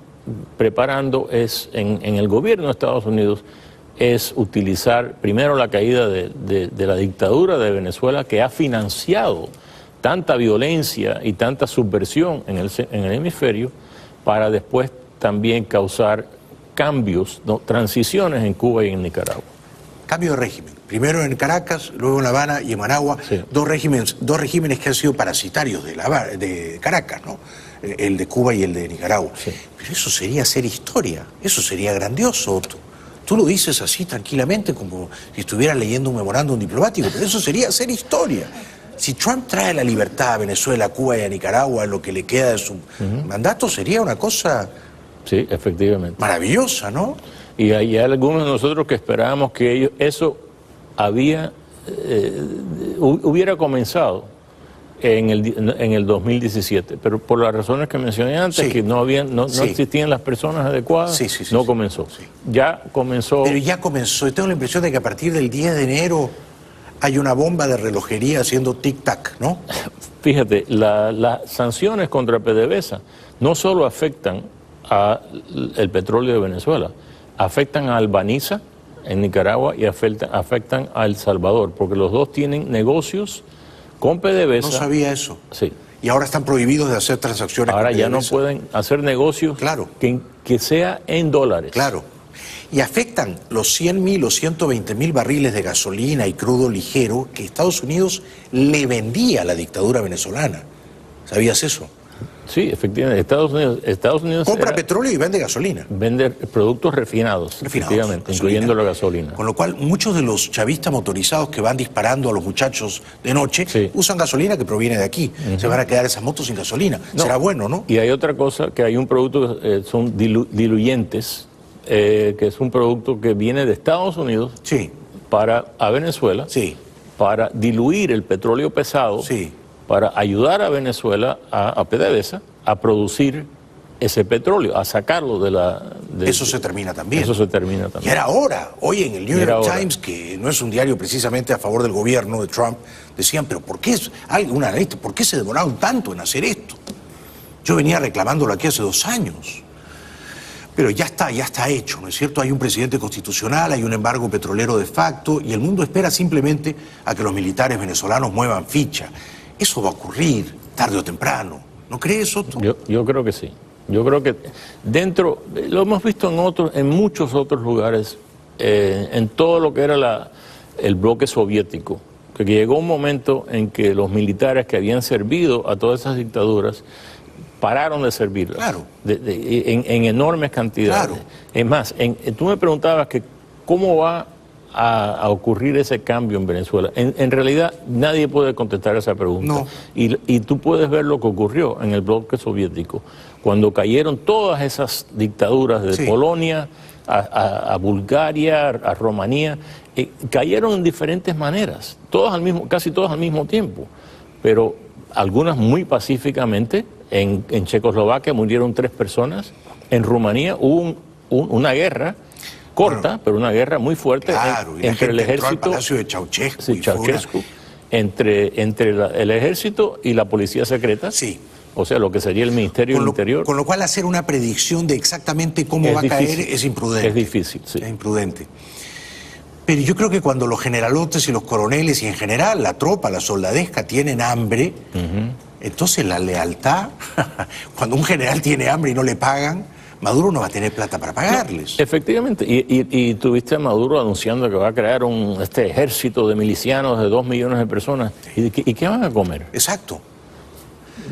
preparando es, en el gobierno de Estados Unidos, es utilizar primero la caída de la dictadura de Venezuela, que ha financiado tanta violencia y tanta subversión en el hemisferio, para después también causar cambios, transiciones en Cuba y en Nicaragua. Cambio de régimen. Primero en Caracas, luego en La Habana y en Managua, sí. Dos regímenes que han sido parasitarios de Caracas, ¿no? El de Cuba y el de Nicaragua. Sí. Pero eso sería hacer historia, eso sería grandioso, Otto. Tú lo dices así tranquilamente, como si estuvieras leyendo un memorándum diplomático, pero eso sería hacer historia. Si Trump trae la libertad a Venezuela, a Cuba y a Nicaragua, lo que le queda de su mandato, sería una cosa... Sí, efectivamente. Maravillosa, ¿no? Y hay algunos de nosotros que esperábamos que eso hubiera comenzado en el 2017, pero por las razones que mencioné antes, sí, que no existían las personas adecuadas, no comenzó. Sí. Ya comenzó... Pero ya comenzó. Tengo la impresión de que a partir del 10 de enero hay una bomba de relojería haciendo tic-tac, ¿no? Fíjate, las sanciones contra PDVSA no solo afectan al petróleo de Venezuela, afectan a Albaniza en Nicaragua y afectan a El Salvador, porque los dos tienen negocios con PDVSA. No sabía eso. Sí. Y ahora están prohibidos de hacer transacciones ahora con PDVSA. Ya no pueden hacer negocios, claro, que sea en dólares. Claro. Y afectan los 100.000 o 120.000 barriles de gasolina y crudo ligero que Estados Unidos le vendía a la dictadura venezolana. ¿Sabías eso? Sí, efectivamente. Estados Unidos compra petróleo y vende gasolina. Vende productos refinados, efectivamente, gasolina, incluyendo la gasolina. Con lo cual, muchos de los chavistas motorizados que van disparando a los muchachos de noche usan gasolina que proviene de aquí. Se van a quedar esas motos sin gasolina. Será bueno, ¿no? Y hay otra cosa, que hay un producto que son diluyentes, que es un producto que viene de Estados Unidos a Venezuela, para diluir el petróleo pesado, para ayudar a Venezuela, a PDVSA, a producir ese petróleo, a sacarlo de eso se termina también. Eso se termina también. Y era hora. Hoy en el New York Times, que no es un diario precisamente a favor del gobierno de Trump, decían, pero ¿por qué ¿por qué se demoraron tanto en hacer esto? Yo venía reclamándolo aquí hace 2 años. Pero ya está hecho, ¿no es cierto? Hay un presidente constitucional, hay un embargo petrolero de facto y el mundo espera simplemente a que los militares venezolanos muevan ficha. Eso va a ocurrir tarde o temprano. ¿No crees, Otto? Yo creo que sí. Yo creo que lo hemos visto en muchos otros lugares, en todo lo que era el bloque soviético, que llegó un momento en que los militares que habían servido a todas esas dictaduras pararon de servirlas, claro, en enormes cantidades. Claro. Es más, tú me preguntabas que cómo va a ocurrir ese cambio en Venezuela. En realidad nadie puede contestar esa pregunta. No. Y tú puedes ver lo que ocurrió en el bloque soviético, cuando cayeron todas esas dictaduras de Polonia a Bulgaria, a Rumanía, cayeron en diferentes maneras, casi todas al mismo tiempo, pero algunas muy pacíficamente. En Checoslovaquia murieron 3 personas, en Rumanía hubo una guerra corta, pero una guerra muy fuerte entre el ejército, al palacio de Ceausescu, entre el ejército y la policía secreta, o sea, lo que sería el Ministerio del Interior. Con lo cual hacer una predicción de exactamente cómo va a caer es imprudente. Es difícil, sí. Es imprudente. Pero yo creo que cuando los generalotes y los coroneles y en general la tropa, la soldadesca tienen hambre, entonces la lealtad, cuando un general tiene hambre y no le pagan, Maduro no va a tener plata para pagarles. Efectivamente, y tuviste a Maduro anunciando que va a crear este ejército de milicianos de 2 millones de personas. ¿Y qué van a comer? Exacto.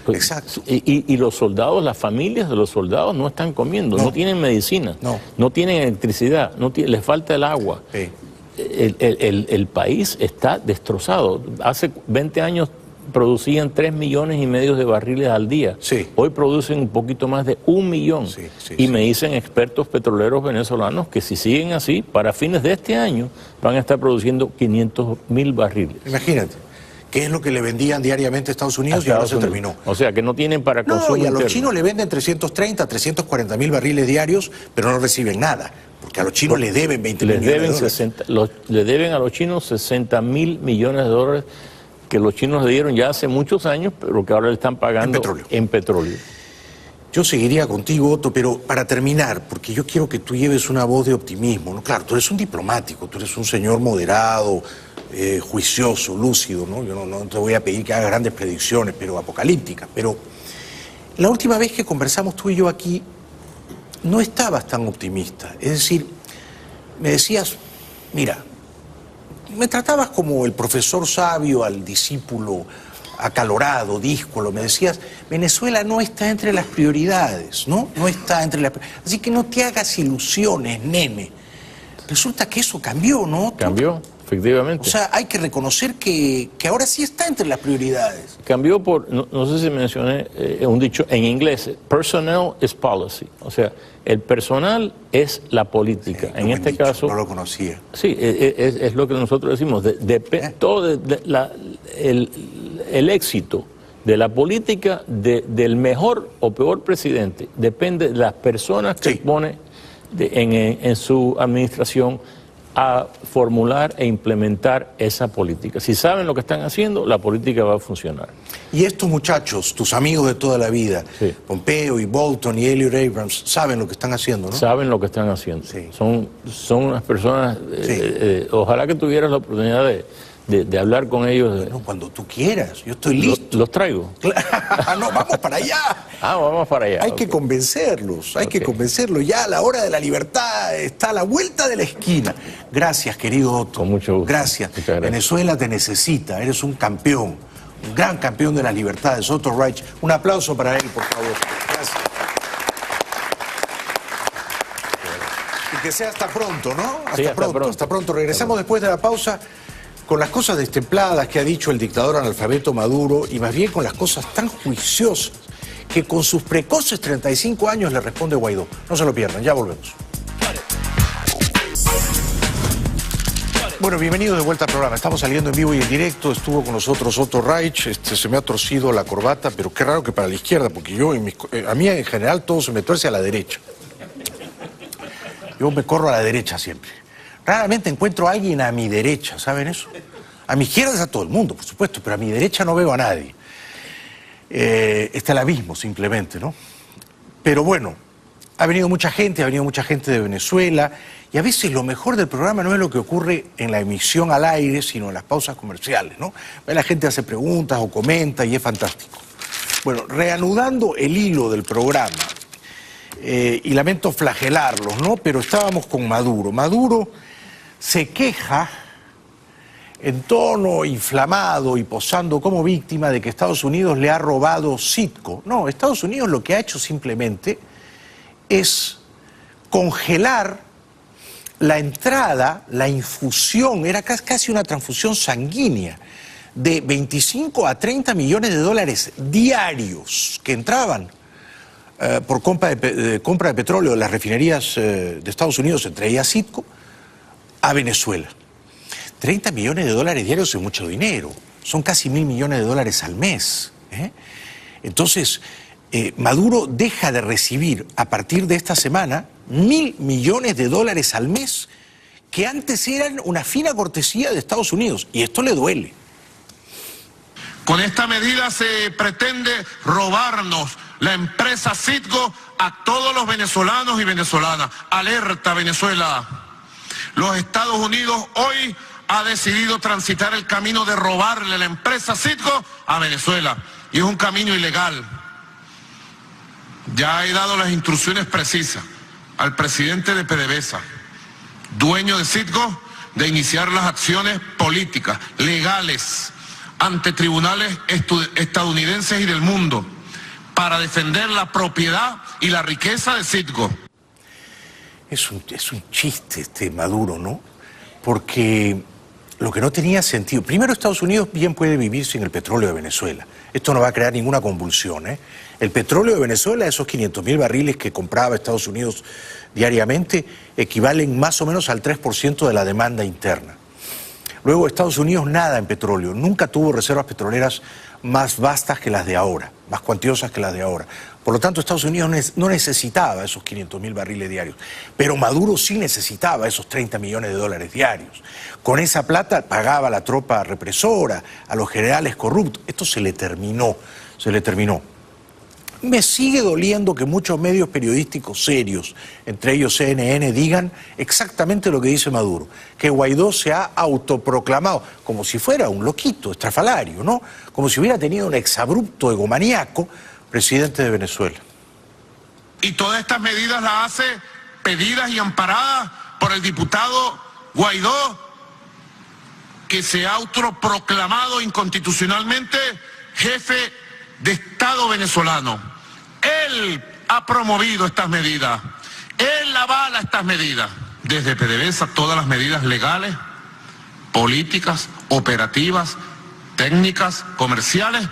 Pues, exacto. Y los soldados, las familias de los soldados no están comiendo, no tienen medicina, no tienen electricidad, les falta el agua. Sí. El país está destrozado. Hace 20 años producían 3,5 millones de barriles al día. Sí. Hoy producen un poquito más de 1 millón. Me dicen expertos petroleros venezolanos que si siguen así, para fines de este año van a estar produciendo 500,000 barriles. Imagínate, ¿qué es lo que le vendían diariamente a Estados Unidos y ahora se terminó? O sea, que no tienen para consumo y a los interno. chinos le venden 330, 340,000 barriles diarios, pero no reciben nada. Porque a los chinos les deben 20 millones de dólares. Le deben a los chinos 60,000 millones de dólares que los chinos le dieron ya hace muchos años, pero que ahora le están pagando en petróleo. Yo seguiría contigo, Otto, pero para terminar, porque yo quiero que tú lleves una voz de optimismo, ¿no? Claro, tú eres un diplomático, tú eres un señor moderado, juicioso, lúcido, ¿no? Yo no te voy a pedir que hagas grandes predicciones, pero apocalípticas. Pero la última vez que conversamos tú y yo aquí, no estabas tan optimista. Es decir, me decías, mira, me tratabas como el profesor sabio al discípulo acalorado, díscolo. Me decías, Venezuela no está entre las prioridades, ¿no? No está entre las prioridades. Así que no te hagas ilusiones, nene. Resulta que eso cambió, ¿no? Cambió, efectivamente. O sea, hay que reconocer que ahora sí está entre las prioridades. Cambió por, no sé si mencioné un dicho en inglés, personnel is policy. O sea, el personal es la política. En este caso... No lo conocía. Sí, es lo que nosotros decimos. Todo el éxito de la política del mejor o peor presidente depende de las personas que pone en su administración a formular e implementar esa política. Si saben lo que están haciendo, la política va a funcionar. Y estos muchachos, tus amigos de toda la vida, Pompeo y Bolton y Elliot Abrams, saben lo que están haciendo, ¿no? Saben lo que están haciendo. Son unas personas, ojalá que tuvieras la oportunidad de hablar con ellos. Bueno, cuando tú quieras, yo estoy listo. ¿Los traigo? No, vamos para allá. Vamos para allá. Hay que convencerlos, hay que convencerlos. Ya la hora de la libertad está a la vuelta de la esquina. Gracias, querido Otto. Con mucho gusto. Gracias. Muchas gracias. Venezuela te necesita, eres un campeón, un gran campeón de las libertades. Otto Reich, un aplauso para él, por favor. Gracias. Y que sea hasta pronto, ¿no? Hasta pronto. Regresamos después de la pausa con las cosas destempladas que ha dicho el dictador analfabeto Maduro y más bien con las cosas tan juiciosas que con sus precoces 35 años le responde Guaidó. No se lo pierdan, ya volvemos. Bueno, bienvenidos de vuelta al programa. Estamos saliendo en vivo y en directo. Estuvo con nosotros Otto Reich. Se me ha torcido la corbata, pero qué raro que para la izquierda, porque yo, a mí en general todo se me tuerce a la derecha. Yo me corro a la derecha siempre. Raramente encuentro a alguien a mi derecha, ¿saben eso? A mi izquierda está todo el mundo, por supuesto, pero a mi derecha no veo a nadie. Está el abismo, simplemente, ¿no? Pero bueno, ha venido mucha gente de Venezuela, y a veces lo mejor del programa no es lo que ocurre en la emisión al aire, sino en las pausas comerciales, ¿no? La gente hace preguntas o comenta y es fantástico. Bueno, reanudando el hilo del programa, y lamento flagelarlos, ¿no? Pero estábamos con Maduro. Maduro se queja en tono inflamado y posando como víctima de que Estados Unidos le ha robado Citgo. No, Estados Unidos lo que ha hecho simplemente es congelar la entrada, la infusión, era casi una transfusión sanguínea, de 25 a 30 millones de dólares diarios que entraban por compra de petróleo de las refinerías de Estados Unidos, entre ellas Citgo, a Venezuela. 30 millones de dólares diarios es mucho dinero, son casi 1.000 millones de dólares al mes. Entonces, Maduro deja de recibir a partir de esta semana 1.000 millones de dólares al mes, que antes eran una fina cortesía de Estados Unidos, y esto le duele. Con esta medida se pretende robarnos la empresa Citgo a todos los venezolanos y venezolanas. Alerta, Venezuela. Los Estados Unidos hoy ha decidido transitar el camino de robarle la empresa Citgo a Venezuela. Y es un camino ilegal. Ya he dado las instrucciones precisas al presidente de PDVSA, dueño de Citgo, de iniciar las acciones políticas, legales, ante tribunales estadounidenses y del mundo, para defender la propiedad y la riqueza de Citgo. Es un chiste Maduro, ¿no? Porque lo que no tenía sentido... Primero, Estados Unidos bien puede vivir sin el petróleo de Venezuela. Esto no va a crear ninguna convulsión, ¿eh? El petróleo de Venezuela, esos 500.000 barriles que compraba Estados Unidos diariamente, equivalen más o menos al 3% de la demanda interna. Luego, Estados Unidos nada en petróleo, nunca tuvo reservas petroleras más vastas que las de ahora, más cuantiosas que las de ahora. Por lo tanto, Estados Unidos no necesitaba esos 500.000 barriles diarios, pero Maduro sí necesitaba esos 30 millones de dólares diarios. Con esa plata pagaba a la tropa represora, a los generales corruptos. Esto se le terminó. Me sigue doliendo que muchos medios periodísticos serios, entre ellos CNN, digan exactamente lo que dice Maduro, que Guaidó se ha autoproclamado como si fuera un loquito, estrafalario, ¿no? Como si hubiera tenido un exabrupto egomaníaco presidente de Venezuela. Y todas estas medidas las hace pedidas y amparadas por el diputado Guaidó, que se ha autoproclamado inconstitucionalmente jefe de Estado venezolano. Él ha promovido estas medidas, él avala estas medidas. Desde PDVSA, todas las medidas legales, políticas, operativas, técnicas, comerciales,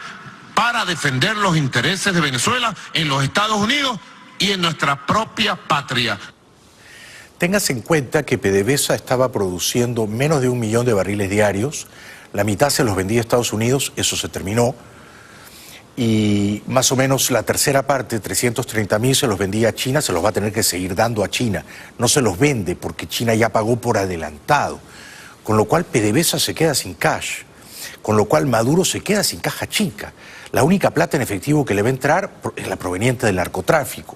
para defender los intereses de Venezuela en los Estados Unidos y en nuestra propia patria. Téngase en cuenta que PDVSA estaba produciendo menos de 1 millón de barriles diarios, la mitad se los vendía a Estados Unidos, eso se terminó, y más o menos la tercera parte, 330.000, se los vendía a China, se los va a tener que seguir dando a China. No se los vende porque China ya pagó por adelantado, con lo cual PDVSA se queda sin cash, con lo cual Maduro se queda sin caja chica. La única plata en efectivo que le va a entrar es la proveniente del narcotráfico,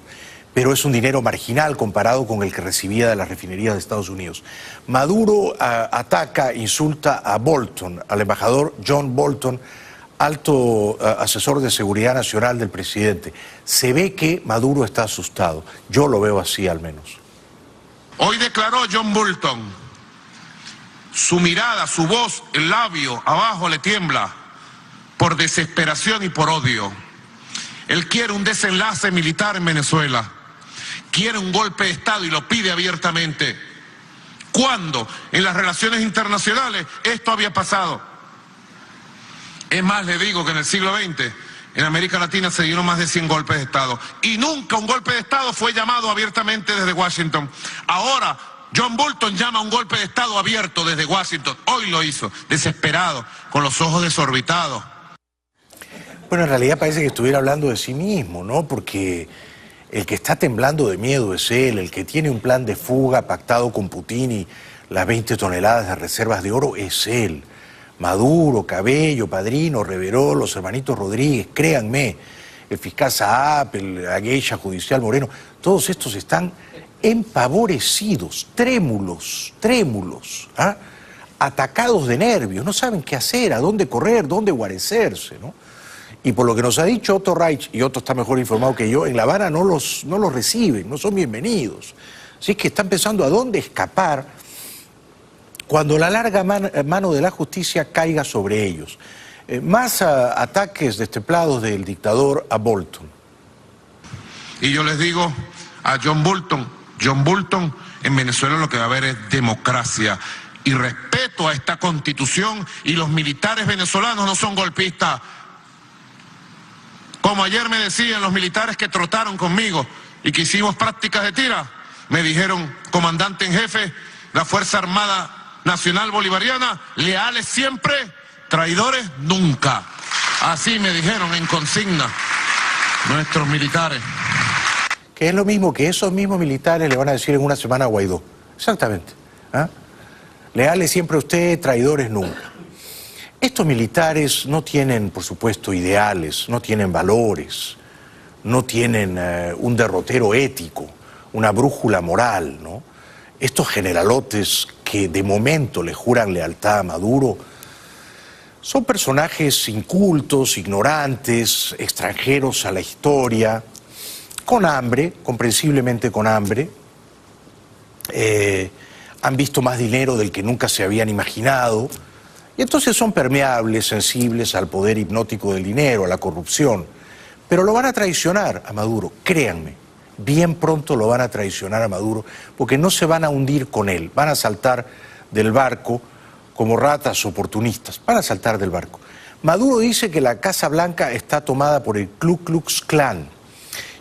pero es un dinero marginal comparado con el que recibía de las refinerías de Estados Unidos. Maduro ataca, insulta a Bolton, al embajador John Bolton, alto asesor de seguridad nacional del presidente. Se ve que Maduro está asustado. Yo lo veo así al menos. Hoy declaró John Bolton, su mirada, su voz, el labio abajo le tiembla por desesperación y por odio. Él quiere un desenlace militar en Venezuela, quiere un golpe de Estado y lo pide abiertamente. ¿Cuándo? En las relaciones internacionales esto había pasado. Es más, le digo que en el siglo XX, en América Latina se dieron más de 100 golpes de Estado. Y nunca un golpe de Estado fue llamado abiertamente desde Washington. Ahora, John Bolton llama a un golpe de Estado abierto desde Washington. Hoy lo hizo, desesperado, con los ojos desorbitados. Bueno, en realidad parece que estuviera hablando de sí mismo, ¿no? Porque el que está temblando de miedo es él, el que tiene un plan de fuga pactado con Putin y las 20 toneladas de reservas de oro es él. Maduro, Cabello, Padrino, Reverol, los hermanitos Rodríguez, créanme, el fiscal Saab, la geisha judicial Moreno, todos estos están empavorecidos, trémulos, ¿ah? Atacados de nervios, no saben qué hacer, a dónde correr, dónde guarecerse, ¿no? Y por lo que nos ha dicho Otto Reich, y Otto está mejor informado que yo, en La Habana no los reciben, no son bienvenidos. Así que están pensando a dónde escapar cuando la larga mano de la justicia caiga sobre ellos. Más ataques destemplados del dictador a Bolton. Y yo les digo a John Bolton, en Venezuela lo que va a haber es democracia y respeto a esta constitución, y los militares venezolanos no son golpistas. Como ayer me decían los militares que trotaron conmigo y que hicimos prácticas de tira, me dijeron, comandante en jefe, la Fuerza Armada Nacional Bolivariana, leales siempre, traidores nunca. Así me dijeron en consigna nuestros militares. Que es lo mismo que esos mismos militares le van a decir en una semana a Guaidó. Exactamente. ¿Ah? Leales siempre a usted, traidores nunca. Estos militares no tienen, por supuesto, ideales, no tienen valores, no tienen un derrotero ético, una brújula moral, ¿no? Estos generalotes que de momento le juran lealtad a Maduro son personajes incultos, ignorantes, extranjeros a la historia, con hambre, comprensiblemente con hambre. Han visto más dinero del que nunca se habían imaginado y entonces son permeables, sensibles al poder hipnótico del dinero, a la corrupción. Pero lo van a traicionar a Maduro, créanme, bien pronto lo van a traicionar a Maduro porque no se van a hundir con él, van a saltar del barco como ratas oportunistas, van a saltar del barco. Maduro dice que la Casa Blanca está tomada por el Ku Klux Klan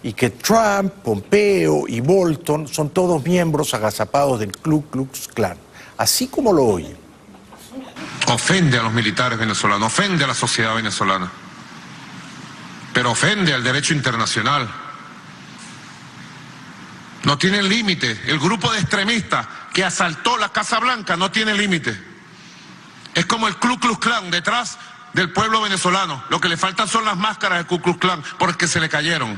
y que Trump, Pompeo y Bolton son todos miembros agazapados del Ku Klux Klan, así como lo oyen. Ofende a los militares venezolanos, ofende a la sociedad venezolana, pero ofende al derecho internacional. No tiene límite. El grupo de extremistas que asaltó la Casa Blanca no tiene límite. Es como el Ku Klux Klan detrás del pueblo venezolano. Lo que le faltan son las máscaras del Ku Klux Klan porque se le cayeron.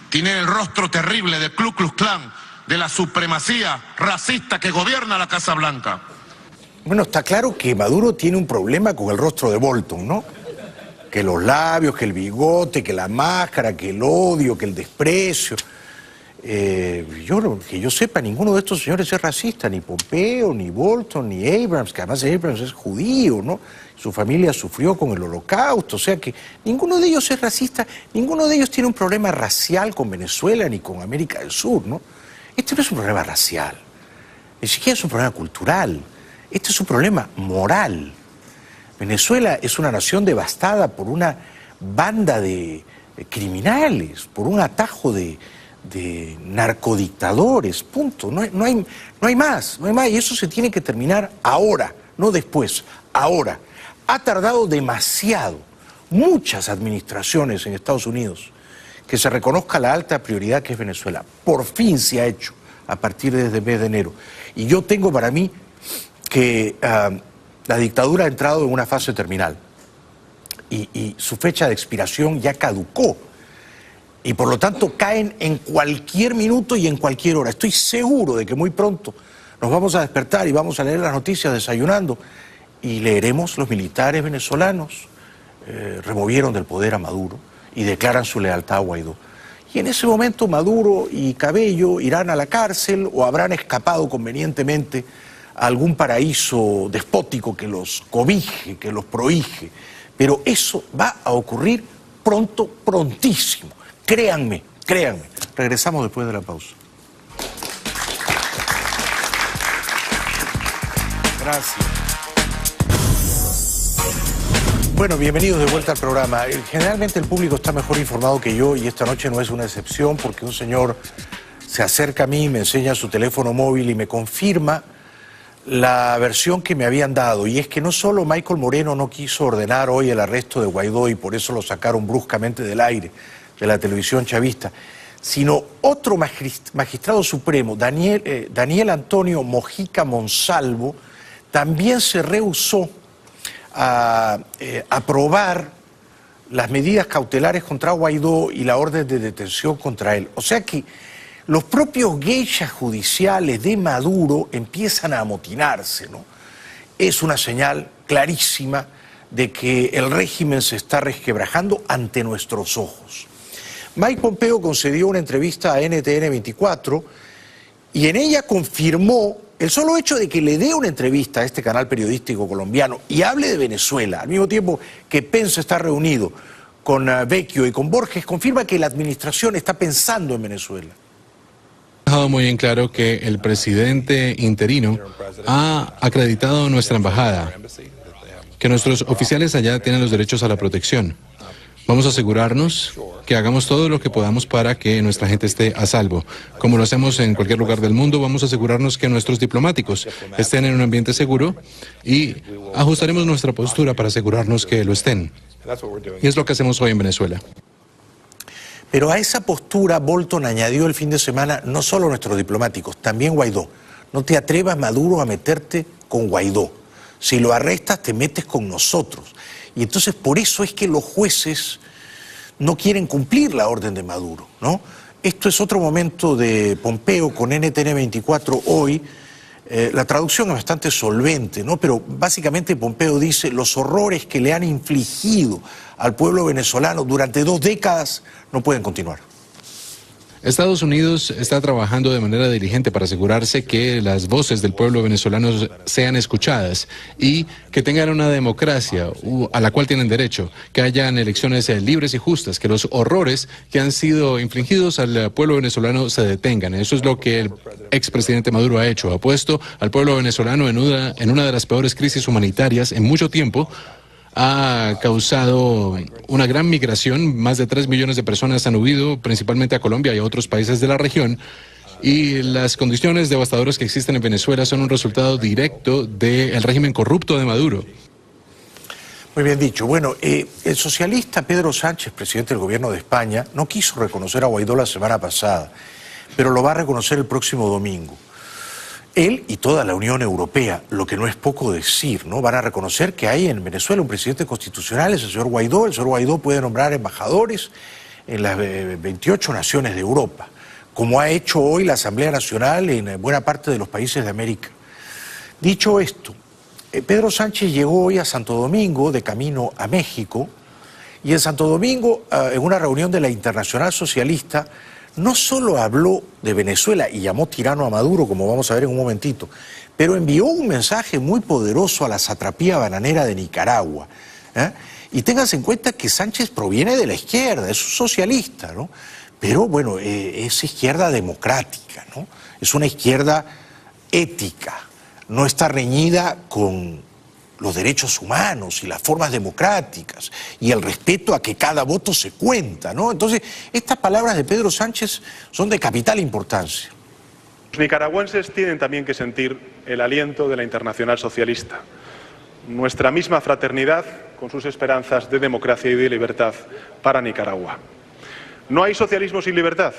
Tiene el rostro terrible del Ku Klux Klan, de la supremacía racista que gobierna la Casa Blanca. Bueno, está claro que Maduro tiene un problema con el rostro de Bolton, ¿no? Que los labios, que el bigote, que la máscara, que el odio, que el desprecio. Que yo sepa, ninguno de estos señores es racista, ni Pompeo, ni Bolton, ni Abrams, que además Abrams es judío, ¿no? Su familia sufrió con el Holocausto, o sea que ninguno de ellos es racista, ninguno de ellos tiene un problema racial con Venezuela ni con América del Sur, ¿no? Este no es un problema racial, ni siquiera es un problema cultural, este es un problema moral. Venezuela es una nación devastada por una banda de criminales, por un atajo de narcodictadores, punto. No hay más, y eso se tiene que terminar ahora, no después, ahora. Ha tardado demasiado, muchas administraciones en Estados Unidos, que se reconozca la alta prioridad que es Venezuela. Por fin se ha hecho a partir desde el mes de enero. Y yo tengo para mí que la dictadura ha entrado en una fase terminal y su fecha de expiración ya caducó. Y por lo tanto caen en cualquier minuto y en cualquier hora. Estoy seguro de que muy pronto nos vamos a despertar y vamos a leer las noticias desayunando y leeremos los militares venezolanos removieron del poder a Maduro y declaran su lealtad a Guaidó. Y en ese momento Maduro y Cabello irán a la cárcel o habrán escapado convenientemente a algún paraíso despótico que los cobije, que los prohíje. Pero eso va a ocurrir pronto, prontísimo. Créanme, créanme. Regresamos después de la pausa. Gracias. Bueno, bienvenidos de vuelta al programa. Generalmente el público está mejor informado que yo y esta noche no es una excepción porque un señor se acerca a mí, me enseña su teléfono móvil y me confirma la versión que me habían dado, y es que no solo Michael Moreno no quiso ordenar hoy el arresto de Guaidó y por eso lo sacaron bruscamente del aire de la televisión chavista, sino otro magistrado supremo, Daniel Antonio Mojica Monsalvo, también se rehusó a aprobar las medidas cautelares contra Guaidó y la orden de detención contra él. O sea que los propios geishas judiciales de Maduro empiezan a amotinarse, ¿no? Es una señal clarísima de que el régimen se está resquebrajando ante nuestros ojos. Mike Pompeo concedió una entrevista a NTN 24 y en ella confirmó el solo hecho de que le dé una entrevista a este canal periodístico colombiano y hable de Venezuela, al mismo tiempo que Pence está reunido con Vecchio y con Borges, confirma que la administración está pensando en Venezuela. Ha dejado muy en claro que el presidente interino ha acreditado nuestra embajada, que nuestros oficiales allá tienen los derechos a la protección. Vamos a asegurarnos que hagamos todo lo que podamos para que nuestra gente esté a salvo. Como lo hacemos en cualquier lugar del mundo, vamos a asegurarnos que nuestros diplomáticos estén en un ambiente seguro y ajustaremos nuestra postura para asegurarnos que lo estén. Y es lo que hacemos hoy en Venezuela. Pero a esa postura Bolton añadió el fin de semana no solo nuestros diplomáticos, también Guaidó. No te atrevas, Maduro, a meterte con Guaidó. Si lo arrestas, te metes con nosotros. Y entonces por eso es que los jueces no quieren cumplir la orden de Maduro, ¿no? Esto es otro momento de Pompeo con NTN 24 hoy. La traducción es bastante solvente, ¿no? Pero básicamente Pompeo dice: los horrores que le han infligido al pueblo venezolano durante 2 décadas no pueden continuar. Estados Unidos está trabajando de manera diligente para asegurarse que las voces del pueblo venezolano sean escuchadas y que tengan una democracia a la cual tienen derecho, que hayan elecciones libres y justas, que los horrores que han sido infligidos al pueblo venezolano se detengan. Eso es lo que el expresidente Maduro ha hecho. Ha puesto al pueblo venezolano en una de las peores crisis humanitarias en mucho tiempo. Ha causado una gran migración, más de 3 millones de personas han huido, principalmente a Colombia y a otros países de la región, y las condiciones devastadoras que existen en Venezuela son un resultado directo del régimen corrupto de Maduro. Muy bien dicho. Bueno, el socialista Pedro Sánchez, presidente del gobierno de España, no quiso reconocer a Guaidó la semana pasada, pero lo va a reconocer el próximo domingo. Él y toda la Unión Europea, lo que no es poco decir, ¿no? Van a reconocer que hay en Venezuela un presidente constitucional, es el señor Guaidó. El señor Guaidó puede nombrar embajadores en las 28 naciones de Europa, como ha hecho hoy la Asamblea Nacional en buena parte de los países de América. Dicho esto, Pedro Sánchez llegó hoy a Santo Domingo de camino a México, y en Santo Domingo, en una reunión de la Internacional Socialista, no solo habló de Venezuela y llamó tirano a Maduro, como vamos a ver en un momentito, pero envió un mensaje muy poderoso a la satrapía bananera de Nicaragua. Y ténganse en cuenta que Sánchez proviene de la izquierda, es un socialista, ¿no? Pero bueno, es izquierda democrática, ¿no? Es una izquierda ética, no está reñida con los derechos humanos y las formas democráticas y el respeto a que cada voto se cuenta, ¿no? Entonces, estas palabras de Pedro Sánchez son de capital importancia. Los nicaragüenses tienen también que sentir el aliento de la Internacional Socialista, nuestra misma fraternidad con sus esperanzas de democracia y de libertad para Nicaragua. No hay socialismo sin libertad.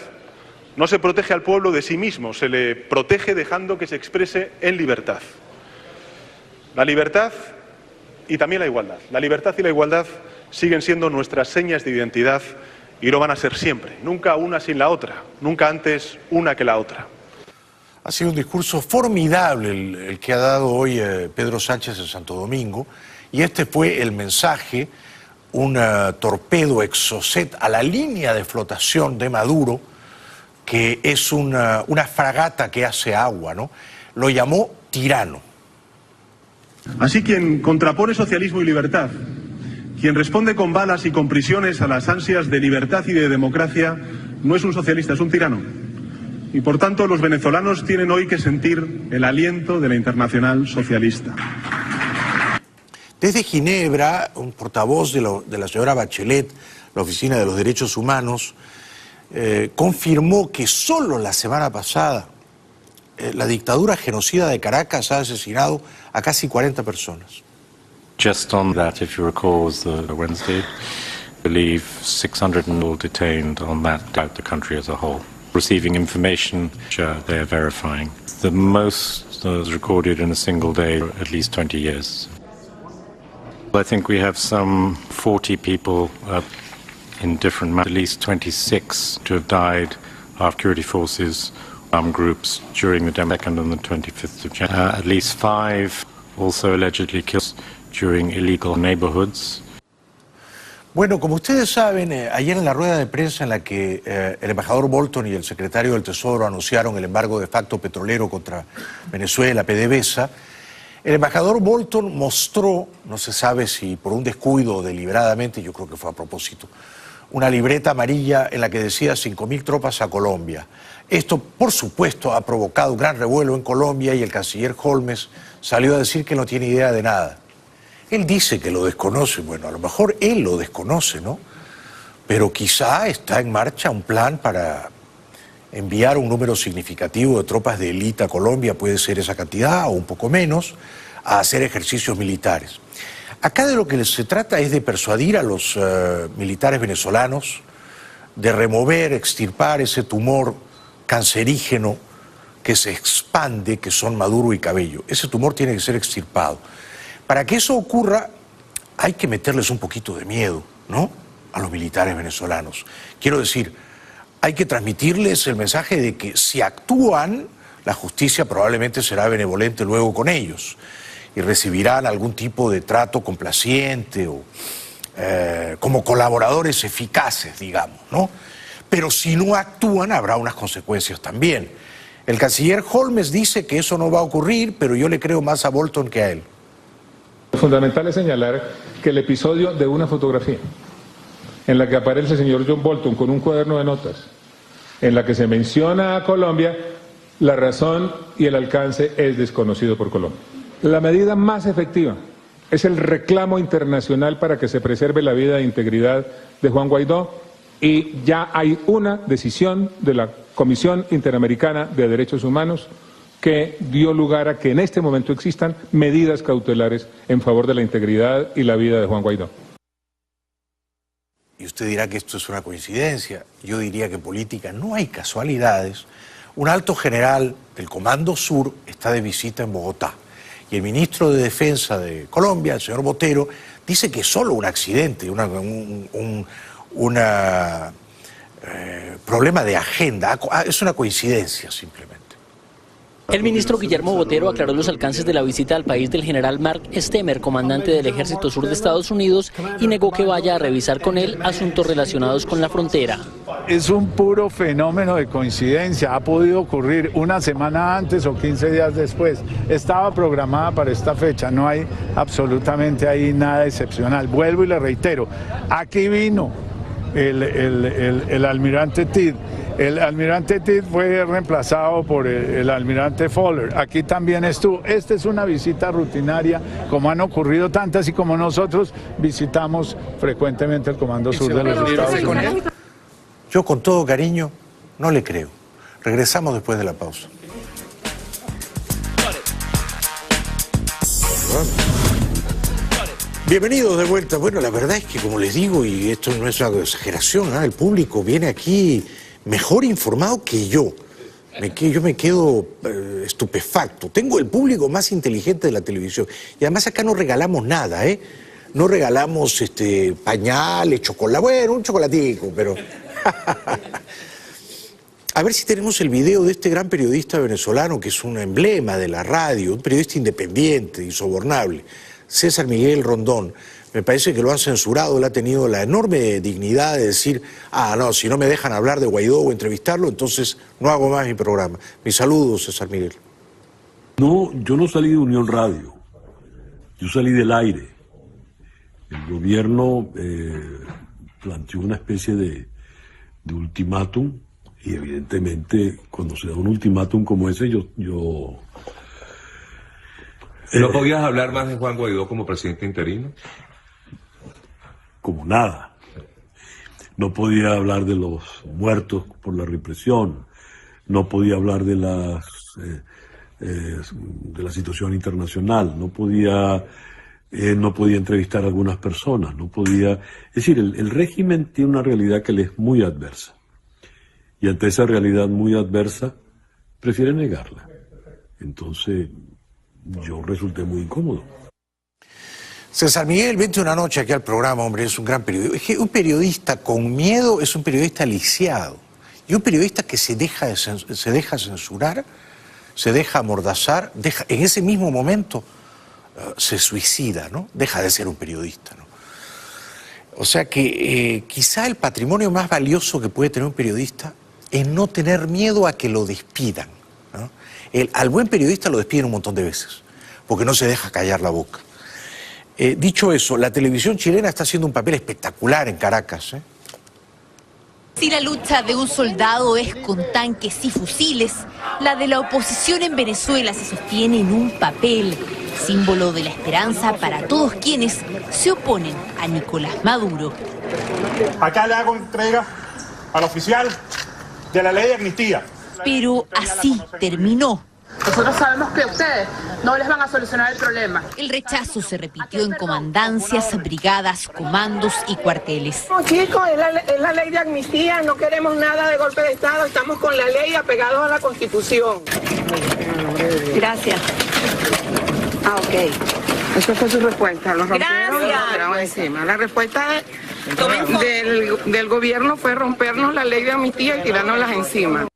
No se protege al pueblo de sí mismo, se le protege dejando que se exprese en libertad. La libertad y también la igualdad. La libertad y la igualdad siguen siendo nuestras señas de identidad y lo van a ser siempre. Nunca una sin la otra, nunca antes una que la otra. Ha sido un discurso formidable el que ha dado hoy Pedro Sánchez en Santo Domingo, y este fue el mensaje, un torpedo Exocet a la línea de flotación de Maduro, que es una fragata que hace agua, ¿no? Lo llamó tirano. Así quien contrapone socialismo y libertad, quien responde con balas y con prisiones a las ansias de libertad y de democracia, no es un socialista, es un tirano. Y por tanto los venezolanos tienen hoy que sentir el aliento de la Internacional Socialista. Desde Ginebra, un portavoz de la señora Bachelet, la Oficina de los Derechos Humanos, confirmó que solo la semana pasada la dictadura genocida de Caracas ha asesinado a casi 40 personas. Just on that, if you recall, was the Wednesday, I believe 600 people detained on that throughout the country as a whole, receiving information which they are verifying. The most was recorded in a single day for at least 20 years. I think we have some 40 people in different, at least 26 to have died of security forces, armed groups during the 2nd and the 25th of January. At least 5 also allegedly killed during illegal neighborhoods. Bueno, como ustedes saben, ayer en la rueda de prensa en la que el embajador Bolton y el secretario del Tesoro anunciaron el embargo de facto petrolero contra Venezuela, PDVSA, el embajador Bolton mostró, no se sabe si por un descuido o deliberadamente, yo creo que fue a propósito, una libreta amarilla en la que decía 5.000 tropas a Colombia. Esto, por supuesto, ha provocado un gran revuelo en Colombia y el canciller Holmes salió a decir que no tiene idea de nada. Él dice que lo desconoce, bueno, a lo mejor él lo desconoce, ¿no? Pero quizá está en marcha un plan para enviar un número significativo de tropas de élite a Colombia, puede ser esa cantidad o un poco menos, a hacer ejercicios militares. Acá de lo que se trata es de persuadir a los militares venezolanos de remover, extirpar ese tumor cancerígeno que se expande, que son Maduro y Cabello. Ese tumor tiene que ser extirpado. Para que eso ocurra, hay que meterles un poquito de miedo, ¿no?, a los militares venezolanos. Quiero decir, hay que transmitirles el mensaje de que si actúan, la justicia probablemente será benevolente luego con ellos y recibirán algún tipo de trato complaciente o como colaboradores eficaces, digamos, ¿no? Pero si no actúan, habrá unas consecuencias también. El canciller Holmes dice que eso no va a ocurrir, pero yo le creo más a Bolton que a él. Lo fundamental es señalar que el episodio de una fotografía en la que aparece el señor John Bolton con un cuaderno de notas, en la que se menciona a Colombia, la razón y el alcance es desconocido por Colombia. La medida más efectiva es el reclamo internacional para que se preserve la vida e integridad de Juan Guaidó, y ya hay una decisión de la Comisión Interamericana de Derechos Humanos que dio lugar a que en este momento existan medidas cautelares en favor de la integridad y la vida de Juan Guaidó. Y usted dirá que esto es una coincidencia. Yo diría que en política no hay casualidades. Un alto general del Comando Sur está de visita en Bogotá. Y el ministro de Defensa de Colombia, el señor Botero, dice que es solo un accidente, un problema de agenda. Es una coincidencia simplemente. El ministro Guillermo Botero aclaró los alcances de la visita al país del general Mark Stemer, comandante del Ejército Sur de Estados Unidos, y negó que vaya a revisar con él asuntos relacionados con la frontera. Es un puro fenómeno de coincidencia, ha podido ocurrir una semana antes o 15 días después. Estaba programada para esta fecha, no hay absolutamente ahí nada excepcional. Vuelvo y le reitero, aquí vino el almirante Tidd. El almirante Tidd fue reemplazado por el almirante Fowler. Aquí también estuvo. Esta es una visita rutinaria, como han ocurrido tantas y como nosotros visitamos frecuentemente el Comando Sur de los Estados Unidos. Yo con todo cariño no le creo. Regresamos después de la pausa. Bienvenidos de vuelta. Bueno, la verdad es que, como les digo, y esto no es una exageración, ¿no?, el público viene aquí mejor informado que yo. Yo me quedo estupefacto. Tengo el público más inteligente de la televisión. Y además acá no regalamos nada, ¿eh? No regalamos pañales, chocolate. Bueno, un chocolatico, pero... A ver si tenemos el video de este gran periodista venezolano que es un emblema de la radio, un periodista independiente, insobornable, César Miguel Rondón. Me parece que lo han censurado, él ha tenido la enorme dignidad de decir, no, si no me dejan hablar de Guaidó o entrevistarlo, entonces no hago más mi programa. Mis saludos, César Miguel. No, yo no salí de Unión Radio, yo salí del aire. El gobierno planteó una especie de ultimátum, y evidentemente cuando se da un ultimátum como ese, ¿No podías hablar más de Juan Guaidó como presidente interino? Como nada. No podía hablar de los muertos por la represión, no podía hablar de la situación internacional, no podía entrevistar a algunas personas, no podía... Es decir, el régimen tiene una realidad que le es muy adversa. Y ante esa realidad muy adversa, prefiere negarla. Entonces, yo resulté muy incómodo. César Miguel, vente una noche aquí al programa, hombre, es un gran periodista. Es que un periodista con miedo es un periodista lisiado. Y un periodista que se deja censurar, se deja amordazar, en ese mismo momento se suicida, ¿no? Deja de ser un periodista, ¿no? O sea que quizá el patrimonio más valioso que puede tener un periodista es no tener miedo a que lo despidan, ¿no? Al buen periodista lo despiden un montón de veces, porque no se deja callar la boca. Dicho eso, la televisión chilena está haciendo un papel espectacular en Caracas, ¿eh? Si la lucha de un soldado es con tanques y fusiles, la de la oposición en Venezuela se sostiene en un papel, símbolo de la esperanza para todos quienes se oponen a Nicolás Maduro. Acá le hago entrega al oficial de la ley de amnistía. Pero así terminó. Nosotros sabemos que ustedes no les van a solucionar el problema. El rechazo se repitió en comandancias, brigadas, comandos y cuarteles. No, chicos, es la ley de amnistía, no queremos nada de golpe de Estado, estamos con la ley apegados a la Constitución. Gracias. Ok. Esa fue su respuesta. Los rompieron y nos tiraron encima. La respuesta del gobierno fue rompernos la ley de amnistía y tirárnoslas encima.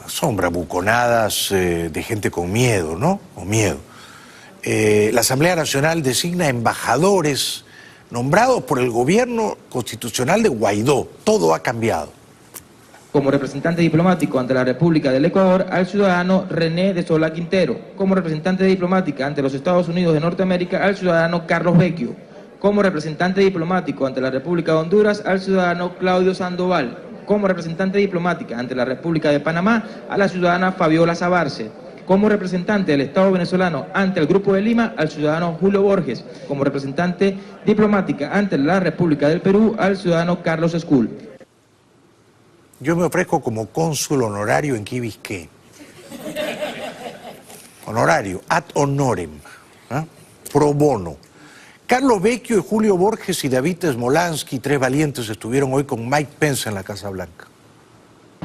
Son bravuconadas de gente con miedo, ¿no? Con miedo. La Asamblea Nacional designa embajadores nombrados por el gobierno constitucional de Guaidó. Todo ha cambiado. Como representante diplomático ante la República del Ecuador al ciudadano René de Solá Quintero. Como representante diplomática ante los Estados Unidos de Norteamérica al ciudadano Carlos Vecchio. Como representante diplomático ante la República de Honduras al ciudadano Claudio Sandoval. Como representante diplomática ante la República de Panamá a la ciudadana Fabiola Sabarce. Como representante del Estado venezolano ante el Grupo de Lima al ciudadano Julio Borges. Como representante diplomática ante la República del Perú al ciudadano Carlos Escul. Yo me ofrezco como cónsul honorario en Key Biscayne. Honorario, ad honorem, pro bono. Carlos Vecchio y Julio Borges y David Smolansky, 3 valientes, estuvieron hoy con Mike Pence en la Casa Blanca.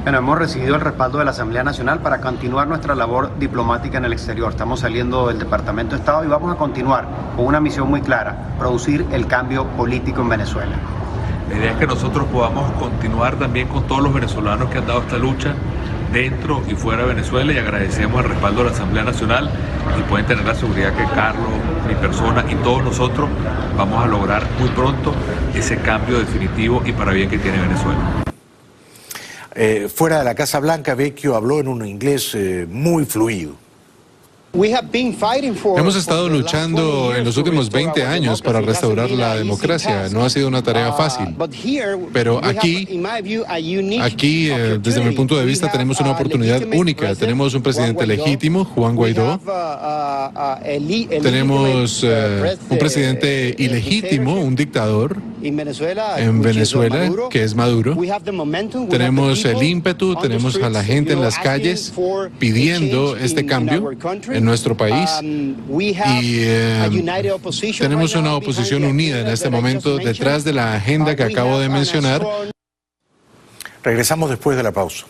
Bueno, hemos recibido el respaldo de la Asamblea Nacional para continuar nuestra labor diplomática en el exterior. Estamos saliendo del Departamento de Estado y vamos a continuar con una misión muy clara: producir el cambio político en Venezuela. La idea es que nosotros podamos continuar también con todos los venezolanos que han dado esta lucha dentro y fuera de Venezuela, y agradecemos el respaldo de la Asamblea Nacional y pueden tener la seguridad que Carlos, mi persona y todos nosotros vamos a lograr muy pronto ese cambio definitivo y para bien que tiene Venezuela. Fuera de la Casa Blanca, Vecchio habló en un inglés muy fluido. Hemos estado luchando en los últimos 20 años para restaurar la democracia. No ha sido una tarea fácil. Pero aquí, desde mi punto de vista, tenemos una oportunidad única. Tenemos un presidente legítimo, Juan Guaidó. Tenemos un presidente ilegítimo, un dictador en Venezuela, que es Maduro. Tenemos el ímpetu, tenemos a la gente en las calles pidiendo este cambio en nuestro país, y tenemos una oposición unida en este momento detrás de la agenda que acabo de mencionar. Regresamos después de la pausa.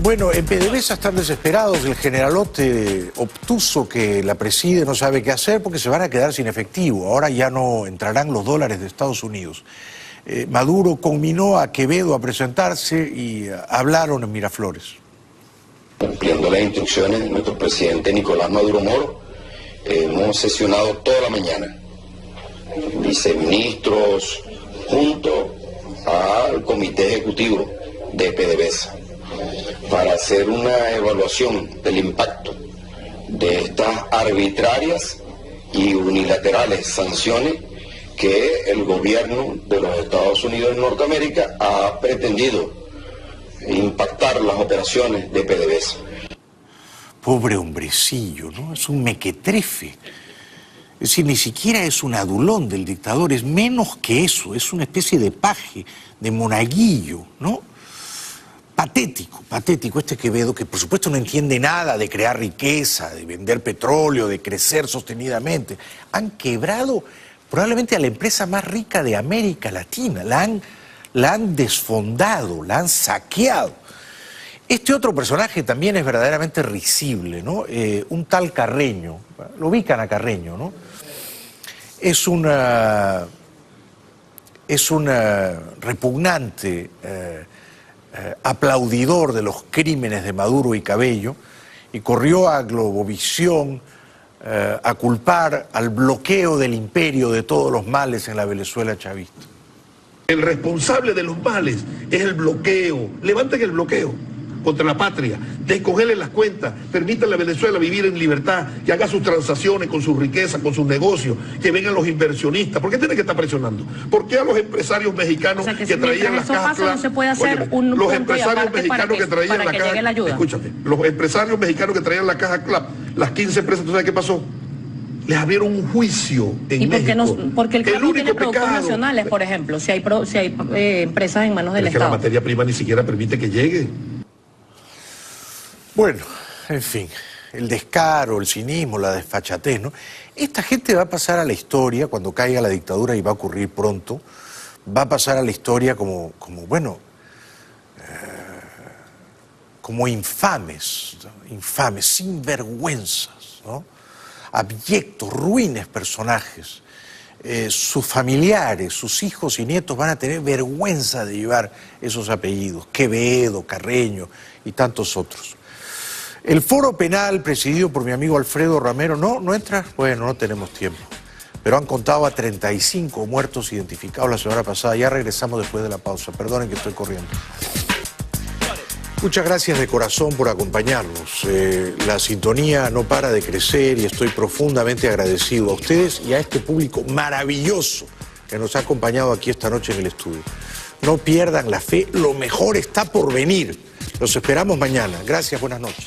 Bueno, en PDVSA están desesperados. El generalote obtuso que la preside no sabe qué hacer porque se van a quedar sin efectivo. Ahora ya no entrarán los dólares de Estados Unidos. Maduro conminó a Quevedo a presentarse y hablaron en Miraflores. Cumpliendo las instrucciones de nuestro presidente Nicolás Maduro Moro, hemos sesionado toda la mañana, viceministros, junto al comité ejecutivo de PDVSA, para hacer una evaluación del impacto de estas arbitrarias y unilaterales sanciones que el gobierno de los Estados Unidos de Norteamérica ha pretendido impactar las operaciones de PDVSA. Pobre hombrecillo, ¿no? Es un mequetrefe. Es decir, ni siquiera es un adulón del dictador, es menos que eso, es una especie de paje, de monaguillo, ¿no? Patético, patético este Quevedo, que por supuesto no entiende nada de crear riqueza, de vender petróleo, de crecer sostenidamente. Han quebrado probablemente a la empresa más rica de América Latina, la han desfondado, la han saqueado. Este otro personaje también es verdaderamente risible, ¿no? Un tal Carreño, lo ubican a Carreño, ¿no? Es un repugnante aplaudidor de los crímenes de Maduro y Cabello, y corrió a Globovisión a culpar al bloqueo del imperio de todos los males en la Venezuela chavista. El responsable de los males es el bloqueo. Levanten el bloqueo contra la patria, descongelen las cuentas, permitan a Venezuela vivir en libertad, que haga sus transacciones con su riqueza, con sus negocios, que vengan los inversionistas. ¿Por qué tienen que estar presionando? ¿Por qué a los empresarios mexicanos que traían las cajas clap? No se puede hacer un los empresarios mexicanos que traían la caja, escúchame, los empresarios mexicanos que traían la caja clap, las 15 empresas, ¿tú sabes qué pasó? Les abrieron un juicio en México. Porque el CLAP no tiene productos nacionales, por ejemplo, si hay empresas en manos del Estado. Es que la materia prima ni siquiera permite que llegue. Bueno, en fin, el descaro, el cinismo, la desfachatez, ¿no? Esta gente va a pasar a la historia cuando caiga la dictadura, y va a ocurrir pronto, va a pasar a la historia como bueno, como infames, ¿no? Infames, sinvergüenzas, ¿no? Abyectos, ruines personajes. Sus familiares, sus hijos y nietos van a tener vergüenza de llevar esos apellidos, Quevedo, Carreño y tantos otros. El foro penal presidido por mi amigo Alfredo Ramero, ¿no entra? Bueno, no tenemos tiempo. Pero han contado a 35 muertos identificados la semana pasada. Ya regresamos después de la pausa. Perdonen que estoy corriendo. Muchas gracias de corazón por acompañarnos. La sintonía no para de crecer y estoy profundamente agradecido a ustedes y a este público maravilloso que nos ha acompañado aquí esta noche en el estudio. No pierdan la fe, lo mejor está por venir. Los esperamos mañana. Gracias, buenas noches.